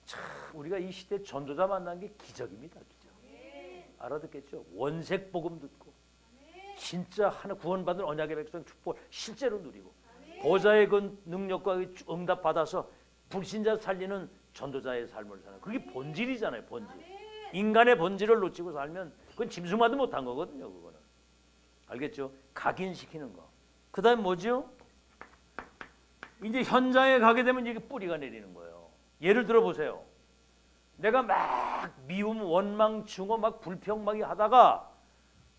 참 우리가 이 시대 전도자 만난 게 기적입니다. 기적. 알아듣겠죠? 원색 복음 듣고 진짜 하나 구원받은 언약의 백성 축복 실제로 누리고 보좌의 그 능력과 그 응답 받아서 불신자 살리는 전도자의 삶을 사는 그게 본질이잖아요. 본질. 인간의 본질을 놓치고 살면 그건 짐승마도 못한 거거든요. 그거는 알겠죠? 각인시키는 거. 그다음 뭐죠? 이제 현장에 가게 되면 이게 뿌리가 내리는 거예요. 예를 들어 보세요. 내가 막 미움, 원망, 증오, 막 불평 하다가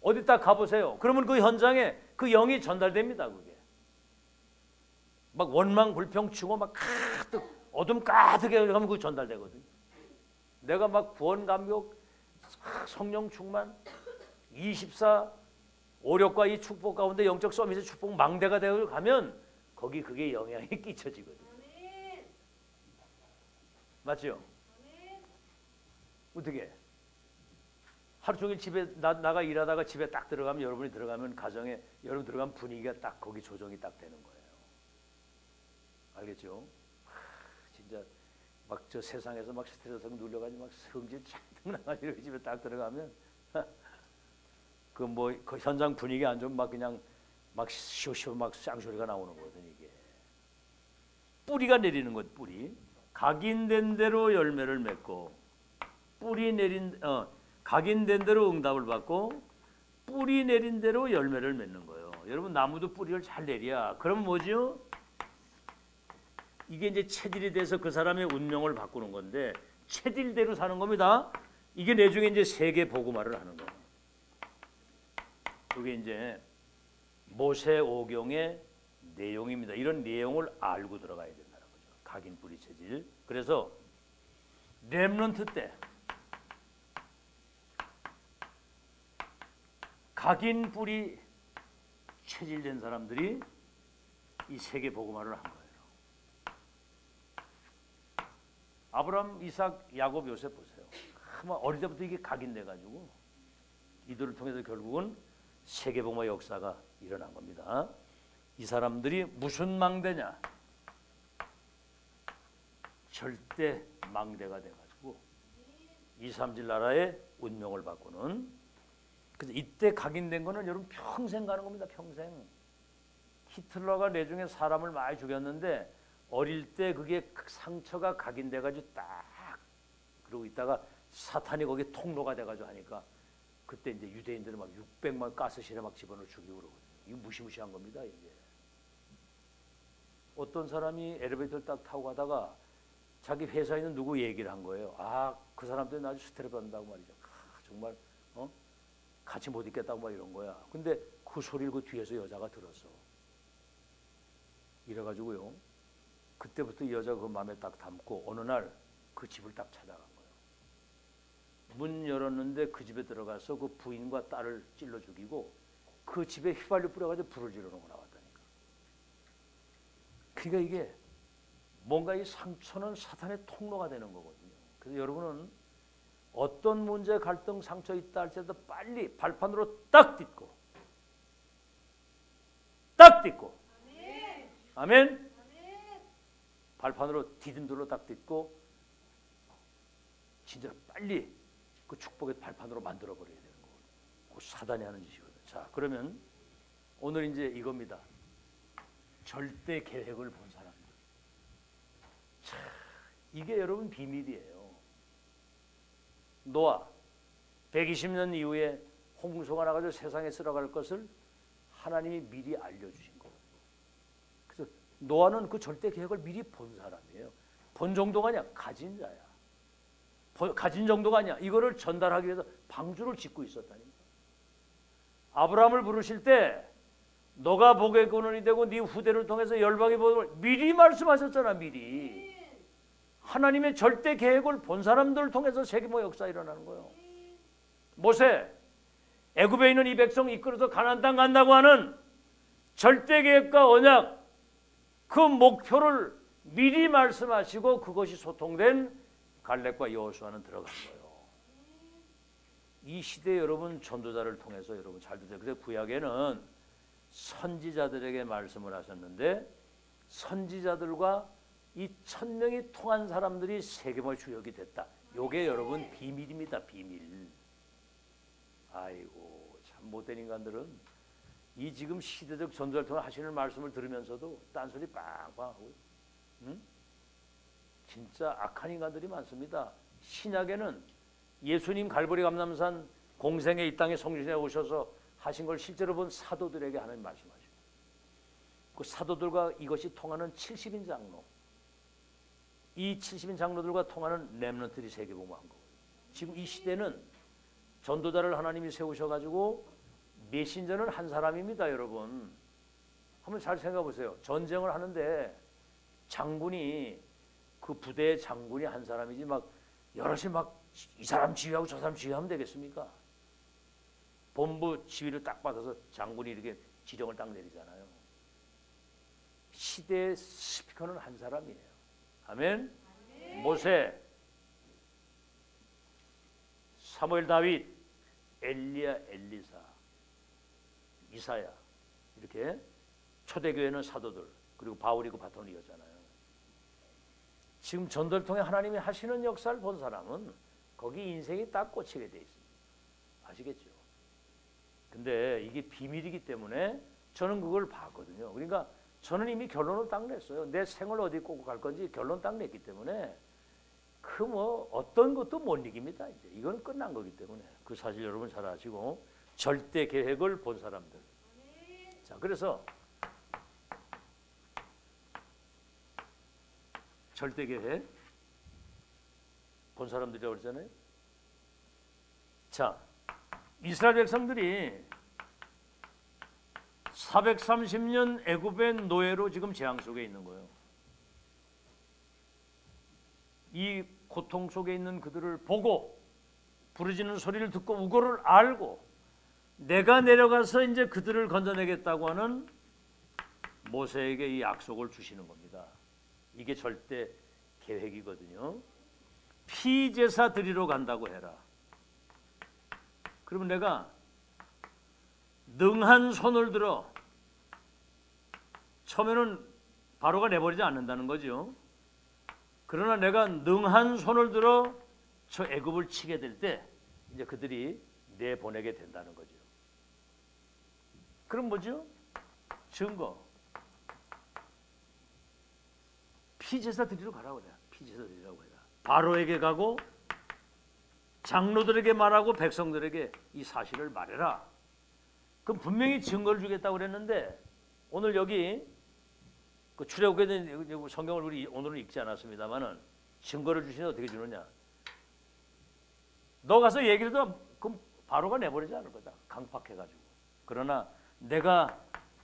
어디 딱 가보세요. 그러면 그 현장에 그 영이 전달됩니다. 그게 막 원망, 불평, 증오 막 가득 어둠 가득해 가면 그 전달되거든요. 내가 막 구원 감격, 성령 충만, 24 오력과 이 축복 가운데 영적 서밋의 축복 망대가 되어 가면 거기 그게 영향이 끼쳐지거든요. 맞죠? 어떻게? 하루 종일 집에 나가 일하다가 집에 딱 들어가면 여러분이 들어가면 가정에 여러분 들어가면 분위기가 딱 거기 조정이 딱 되는 거예요. 알겠죠? 진짜 막 저 세상에서 막 스트레스 눌려가지고 막 성질 잔뜩 나가지고 집에 딱 들어가면 그 뭐 그 현장 분위기 안 좋으면 막 그냥 막 시오시오 막 쌍소리가 나오는 거거든 이게. 뿌리가 내리는 것 뿌리. 각인된 대로 열매를 맺고 각인된 대로 응답을 받고 뿌리 내린 대로 열매를 맺는 거예요. 여러분 나무도 뿌리를 잘 내려야 그러면 뭐죠? 이게 이제 체질이 돼서 그 사람의 운명을 바꾸는 건데 체질대로 사는 겁니다. 이게 내중에 이제 세계 복음화를 하는 거예요. 그게 이제 모세오경의 내용입니다. 이런 내용을 알고 들어가야 된다는 거죠. 각인 뿌리 체질. 그래서 렘넌트 때 각인 뿌리 체질된 사람들이 이 세계 복음화를 한 거예요. 아브라함, 이삭, 야곱, 요셉 보세요. 어릴 때부터 이게 각인돼 가지고 이들을 통해서 결국은 세계 복음화 역사가 일어난 겁니다. 이 사람들이 무슨 망대냐? 절대 망대가 돼 가지고 2, 3질 나라의 운명을 바꾸는. 그래서 이때 각인된 거는 여러분 평생 가는 겁니다. 평생. 히틀러가 내중에 사람을 많이 죽였는데 어릴 때 그게 상처가 각인돼 가지고 딱 그러고 있다가 사탄이 거기 통로가 돼 가지고 하니까 그때 이제 유대인들은 막 600만 가스실에 막 집어넣어 죽이고 그러거든요. 이거 무시무시한 겁니다, 이게. 어떤 사람이 엘리베이터를 딱 타고 가다가 자기 회사에 있는 누구 얘기를 한 거예요. 아, 그 사람 때문에 아주 스트레스 받는다고 말이죠. 정말 같이 못 있겠다고 막 이런 거야. 근데 그 소리를 그 뒤에서 여자가 들었어. 이래가지고요. 그때부터 이 여자가 그 마음에 딱 담고 어느 날 그 집을 딱 찾아간 거예요. 문 열었는데 그 집에 들어가서 그 부인과 딸을 찔러 죽이고 그 집에 휘발유 뿌려가지고 불을 지르고 나왔다니까. 그러니까 이게 뭔가 이 상처는 사탄의 통로가 되는 거거든요. 그래서 여러분은 어떤 문제, 갈등, 상처 있다 할지라도 빨리 발판으로 딱 딛고 아멘. 발판으로 디딘 돌로 딱 딛고 진짜 빨리 그 축복의 발판으로 만들어 버려야 되는 거거든요. 그 사단이 하는 짓이거든요. 자, 그러면 오늘 이제 이겁니다. 절대 계획을 본 사람들. 자, 이게 여러분 비밀이에요. 노아 120년 이후에 홍수가 나가지고 세상에 쓸어갈 것을 하나님이 미리 알려주신 거예요. 그래서 노아는 그 절대 계획을 미리 본 사람이에요. 본 정도가 아니야. 가진 자야. 가진 정도가 아니야. 이거를 전달하기 위해서 방주를 짓고 있었다니까. 아브라함을 부르실 때 너가 복의 근원이 되고 네 후대를 통해서 열방이 복을 미리 말씀하셨잖아. 미리. 하나님의 절대 계획을 본 사람들을 통해서 세계모 역사 일어나는 거예요. 모세 애굽에 있는 이 백성 이끌어서 가나안 땅 간다고 하는 절대 계획과 언약 그 목표를 미리 말씀하시고 그것이 소통된 갈렙과 여호수아는 들어간 거예요. 이 시대에 여러분 전도자를 통해서 여러분 잘 들으세요. 그래서 구약에는 선지자들에게 말씀을 하셨는데 선지자들과 이 1000명이 통한 사람들이 세계모의 주역이 됐다. 요게 여러분 비밀입니다. 비밀. 아이고 참 못된 인간들은 이 지금 시대적 전도자를 통해 하시는 말씀을 들으면서도 딴소리 빵빵 하고 진짜 악한 인간들이 많습니다. 신약에는 예수님 갈보리 감람산 공생에 이 땅에 성신에 오셔서 하신 걸 실제로 본 사도들에게 하나님 말씀하십니다. 그 사도들과 이것이 통하는 70인 장로, 이 70인 장로들과 통하는 렘넌트들이 세계복음한 거예요. 지금 이 시대는 전도자를 하나님이 세우셔가지고 메신저는 한 사람입니다. 여러분 한번 잘 생각해 보세요. 전쟁을 하는데 장군이 그 부대의 장군이 한 사람이지 막 여럿이 막 이 사람 지휘하고 저 사람 지휘하면 되겠습니까? 본부 지휘를 딱 받아서 장군이 이렇게 지령을 딱 내리잖아요. 시대의 스피커는 한 사람이에요. 아멘. 모세, 사무엘, 다윗, 엘리야, 엘리사, 이사야 이렇게 초대교회는 사도들 그리고 바울이 그 바톤을 이었잖아요. 지금 전도를 통해 하나님이 하시는 역사를 본 사람은 거기 인생이 딱 꽂히게 돼 있습니다. 아시겠죠? 근데 이게 비밀이기 때문에 저는 그걸 봤거든요. 그러니까 저는 이미 결론을 딱 냈어요. 내 생을 어디 꼬고 갈 건지 결론 딱 냈기 때문에 그 뭐 어떤 것도 못 이깁니다. 이제 이건 끝난 거기 때문에 그 사실 여러분 잘 아시고 절대 계획을 본 사람들. 자, 그래서 절대 계획 본 사람들이라고 그러잖아요. 자, 이스라엘 백성들이 430년 애굽의 노예로 지금 재앙 속에 있는 거예요. 이 고통 속에 있는 그들을 보고 부르짖는 소리를 듣고 우고를 알고 내가 내려가서 이제 그들을 건져내겠다고 하는 모세에게 이 약속을 주시는 겁니다. 이게 절대 계획이거든요. 피제사 드리러 간다고 해라. 그러면 내가 능한 손을 들어 처음에는 바로가 내버리지 않는다는 거죠. 그러나 내가 능한 손을 들어 저 애굽을 치게 될 때 이제 그들이 내보내게 된다는 거죠. 그럼 뭐죠? 증거. 피제사 드리러 가라고 그래. 피제사 드리라고 해라. 바로에게 가고 장로들에게 말하고 백성들에게 이 사실을 말해라. 그럼 분명히 증거를 주겠다고 그랬는데 오늘 여기 그 출애굽기는 성경을 우리 오늘은 읽지 않았습니다만은 증거를 주시면 어떻게 주느냐? 너 가서 얘기를 해도 그럼 바로가 내버리지 않을 거다. 강팍해가지고. 그러나 내가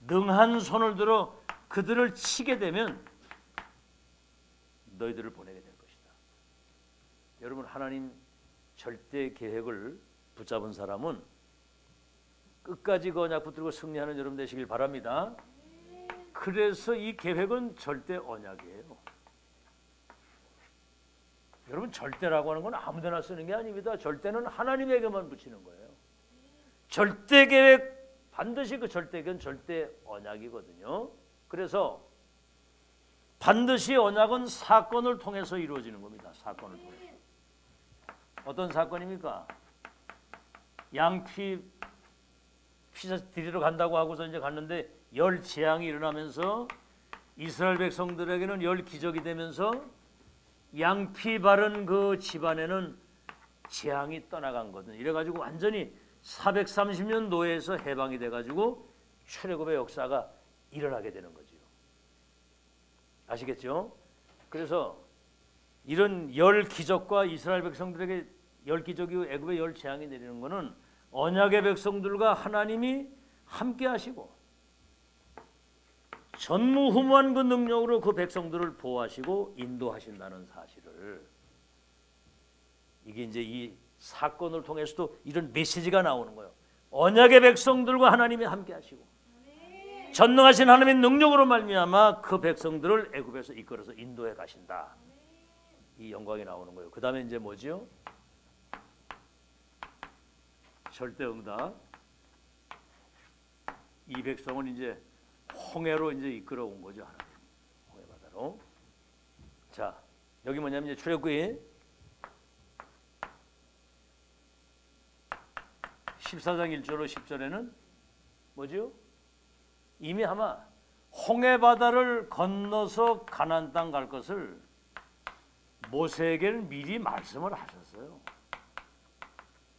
능한 손을 들어 그들을 치게 되면 너희들을 보내게 될 것이다. 여러분, 하나님 절대 계획을 붙잡은 사람은 끝까지 그 언약 붙들고 승리하는 여러분 되시길 바랍니다. 그래서 이 계획은 절대 언약이에요. 여러분, 절대라고 하는 건 아무데나 쓰는 게 아닙니다. 절대는 하나님에게만 붙이는 거예요. 절대 계획, 반드시 그 절대 계획은 절대 언약이거든요. 그래서 반드시 언약은 사건을 통해서 이루어지는 겁니다. 사건을 통해서. 어떤 사건입니까? 양피 피자 드리러 간다고 하고서 이제 갔는데 열 재앙이 일어나면서 이스라엘 백성들에게는 열 기적이 되면서 양피 바른 그 집안에는 재앙이 떠나간 거든. 이래가지고 완전히 430년 노예에서 해방이 돼가지고 출애굽의 역사가 일어나게 되는 거죠. 아시겠죠? 그래서 이런 열 기적과 이스라엘 백성들에게 열 기적이 애굽의 열 재앙이 내리는 것은 언약의 백성들과 하나님이 함께 하시고 전무후무한 그 능력으로 그 백성들을 보호하시고 인도하신다는 사실을, 이게 이제 이 사건을 통해서도 이런 메시지가 나오는 거예요. 언약의 백성들과 하나님이 함께 하시고 전능하신 하나님의 능력으로 말미암아 그 백성들을 애굽에서 이끌어서 인도해 가신다. 이 영광이 나오는 거예요. 그 다음에 이제 뭐지요? 절대응답. 이 백성은 이제 홍해로 이제 이끌어 온 거죠. 하나님. 홍해 바다로. 자, 여기 뭐냐면 이제 출애굽기 14장 1절로 10절에는 뭐죠? 이미 아마 홍해 바다를 건너서 가나안 땅 갈 것을 모세에게는 미리 말씀을 하셨어요.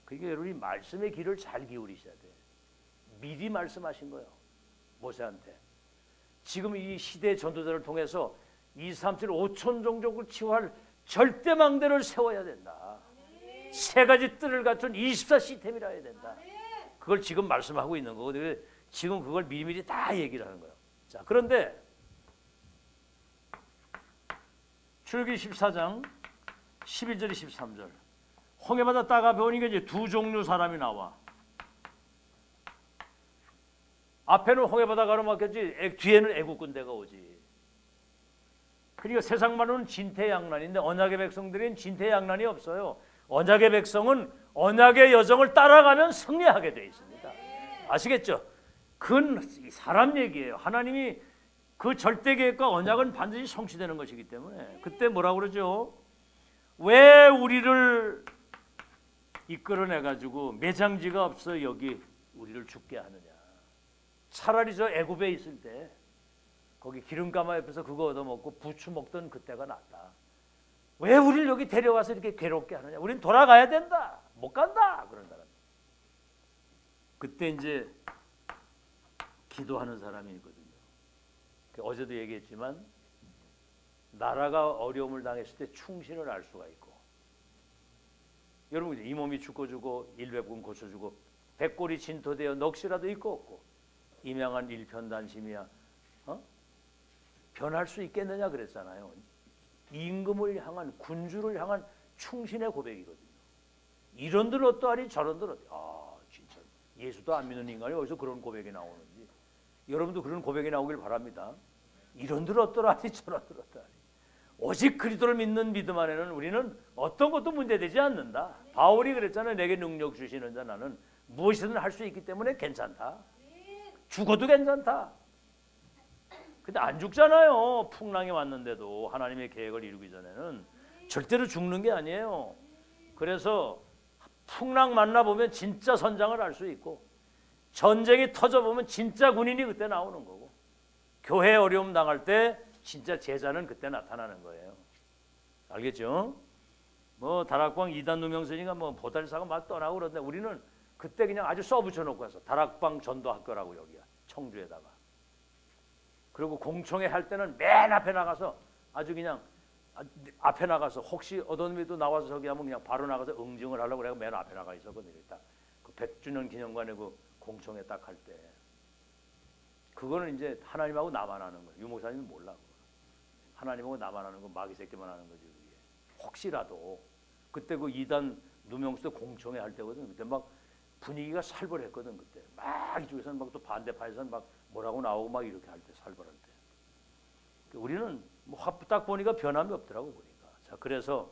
그러니까 여러분이 말씀의 귀를 잘 기울이셔야 돼. 미리 말씀하신 거예요. 모세한테. 지금 이 시대 전도자를 통해서 2, 3, 7, 5천 종족을 치유할 절대망대를 세워야 된다. 세 가지 뜰을 갖춘 24 시스템이라 해야 된다. 그걸 지금 말씀하고 있는 거거든요. 지금 그걸 미리미리 다 얘기를 하는 거예요. 자, 그런데 출애굽기 14장 11절 13절 홍해바다 따가 배우니까 이제 두 종류 사람이 나와. 앞에는 홍해바다 가로막혔지 뒤에는 애국 군대가 오지. 그러니까 세상만으로는 진퇴양난인데 언약의 백성들은 진퇴양난이 없어요. 언약의 백성은 언약의 여정을 따라가면 승리하게 되어 있습니다. 아시겠죠? 그건 사람 얘기예요. 하나님이 그 절대 계획과 언약은 반드시 성취되는 것이기 때문에. 그때 뭐라고 그러죠? 왜 우리를 이끌어내가지고 매장지가 없어 여기 우리를 죽게 하느냐. 차라리 저 애굽에 있을 때 거기 기름가마 옆에서 그거 얻어먹고 부추 먹던 그때가 낫다. 왜 우리를 여기 데려와서 이렇게 괴롭게 하느냐. 우린 돌아가야 된다. 못 간다. 그런 사람. 그때 이제 기도하는 사람이 있거든요. 어제도 얘기했지만 나라가 어려움을 당했을 때 충신을 알 수가 있고, 여러분 이 몸이 죽어주고 일백군 고쳐주고 백골이 진토되어 넋이라도 있고 없고 임양한 일편단심이야. 변할 수 있겠느냐 그랬잖아요. 임금을 향한 군주를 향한 충신의 고백이거든요. 이런들 어떠하리 저런들 어떠하리. 아 진짜 예수도 안 믿는 인간이 어디서 그런 고백이 나오는지 여러분도 그런 고백이 나오길 바랍니다. 이런들 어떠하리 저런들 어떠하리. 오직 그리스도를 믿는 믿음 안에는 우리는 어떤 것도 문제되지 않는다. 바울이 그랬잖아요. 내게 능력 주시는 자 나는 무엇이든 할 수 있기 때문에 괜찮다. 죽어도 괜찮다. 근데 안 죽잖아요. 풍랑이 왔는데도 하나님의 계획을 이루기 전에는 절대로 죽는 게 아니에요. 그래서 풍랑 만나보면 진짜 선장을 알 수 있고 전쟁이 터져보면 진짜 군인이 그때 나오는 거고 교회 어려움 당할 때 진짜 제자는 그때 나타나는 거예요. 알겠죠? 뭐 다락방 2단 누명서니까 뭐 보달사가 막 떠나고 그러는데 우리는 그때 그냥 아주 써붙여 놓고 해서 다락방 전도학교라고 여기야 청주에다가. 그리고 공청회 할 때는 맨 앞에 나가서 아주 그냥 앞에 나가서 혹시 어떤 놈이 또 나와서 저기 하면 그냥 바로 나가서 응징을 하려고 내가 맨 앞에 나가 있었거든요. 딱 그 100주년 기념관에 그 공청회 딱 할 때. 그거는 이제 하나님하고 나만 하는 거예요. 유 목사님은 몰라. 하나님하고 나만 하는 거 마귀 새끼만 하는 거지. 그게. 혹시라도 그때 그 2단 누명수 공청회 할 때거든. 그때 막 분위기가 살벌했거든. 그때 막 이쪽에서는 막 또 반대파에서는 막 뭐라고 나오고 막 이렇게 할 때 살벌할 때. 우리는 뭐 딱 보니까 변함이 없더라고 보니까. 자, 그래서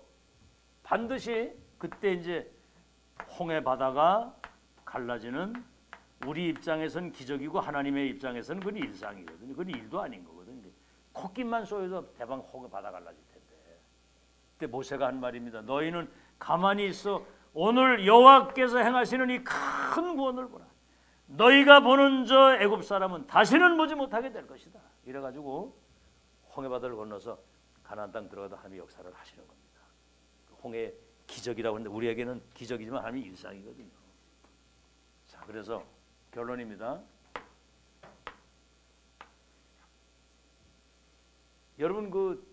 반드시 그때 이제 홍해 바다가 갈라지는 우리 입장에서는 기적이고 하나님의 입장에서는 그건 일상이거든요. 그건 일도 아닌 거거든요. 콧김만 쏘여도 대방 홍해 바다 갈라질 텐데. 그때 모세가 한 말입니다. 너희는 가만히 있어. 오늘 여호와께서 행하시는 이 큰 구원을 보라. 너희가 보는 저 애굽 사람은 다시는 보지 못하게 될 것이다. 이래가지고 홍해 바다를 건너서 가나안 땅 들어가다 하나님의 역사를 하시는 겁니다. 홍해 기적이라고 하는데 우리에게는 기적이지만 하나님의 일상이거든요. 자, 그래서 결론입니다. 여러분 그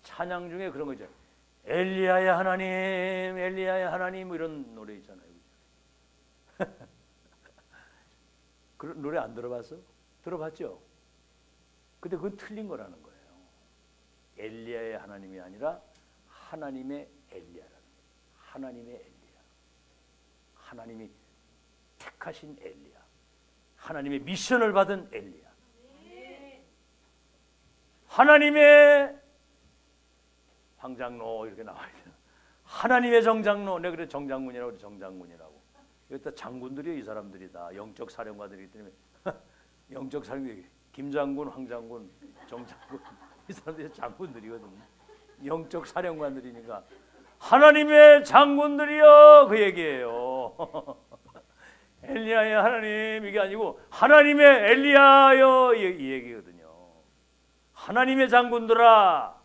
찬양 중에 그런 거 있잖아요. 엘리야의 하나님, 엘리야의 하나님 뭐 이런 노래 있잖아요. 그런 노래 안 들어봤어? 들어봤죠? 근데 그건 틀린 거라는 거예요. 엘리야의 하나님이 아니라 하나님의 엘리야라는 거예요. 하나님의 엘리야. 하나님이 택하신 엘리야. 하나님의 미션을 받은 엘리야. 하나님의 황장로 이렇게 나와 있잖아. 하나님의 정장로. 내가 그래 정장군이라고 그래. 정장군이라고. 여기다 장군들이 이 사람들이 다 영적 사령관들이기 때문에 영적 사령관 김장군, 황장군, 정장군 이 사람들이 장군들이거든요. 영적 사령관들이니까 하나님의 장군들이여 그 얘기예요. 엘리야의 하나님 이게 아니고 하나님의 엘리야여 이 얘기거든요. 하나님의 장군들아,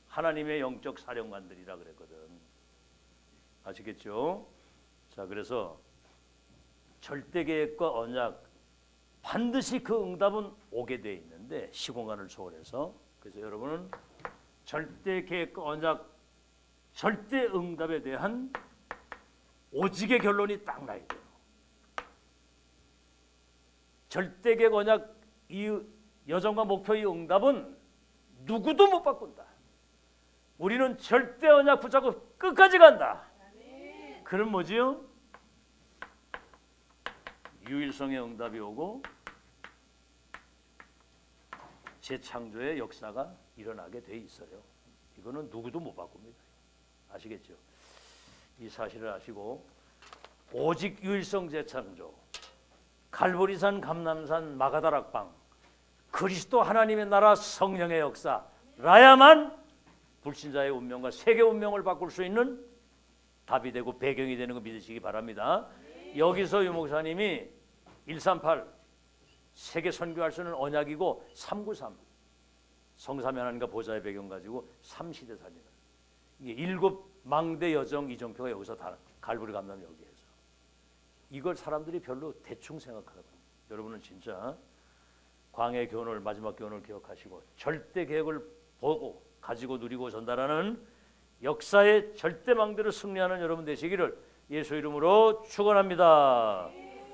하나님의 영적 사령관들이라 그랬거든. 아시겠죠? 자, 그래서 절대 계획과 언약 반드시 그 응답은 오게 돼 있는데 시공간을 초월해서. 그래서 여러분은 절대 계획과 언약, 절대 응답에 대한 오직의 결론이 딱 나야 돼요. 절대 계획 언약 이 여정과 목표의 응답은 누구도 못 바꾼다. 우리는 절대 언약 붙잡고 끝까지 간다. 그럼 뭐지요? 유일성의 응답이 오고 재창조의 역사가 일어나게 돼 있어요. 이거는 누구도 못 바꿉니다. 아시겠죠? 이 사실을 아시고 오직 유일성 재창조, 갈보리산, 감남산, 마가다락방, 그리스도 하나님의 나라 성령의 역사라야만 불신자의 운명과 세계 운명을 바꿀 수 있는 답이 되고 배경이 되는 거 믿으시기 바랍니다. 여기서 유 목사님이 138 세계 선교할 수 있는 언약이고 393 성삼위 하나님과 보좌의 배경 가지고 3시대 살리는 이게 7망대 여정 이정표가 여기서 다 갈보리 감람 여기에서 이걸 사람들이 별로 대충 생각하거든요. 여러분은 진짜 광해 교훈을 마지막 교훈을 기억하시고 절대 계획을 보고 가지고 누리고 전달하는 역사의 절대망대로 승리하는 여러분 되시기를 예수 이름으로 축원합니다.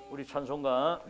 우리 찬송가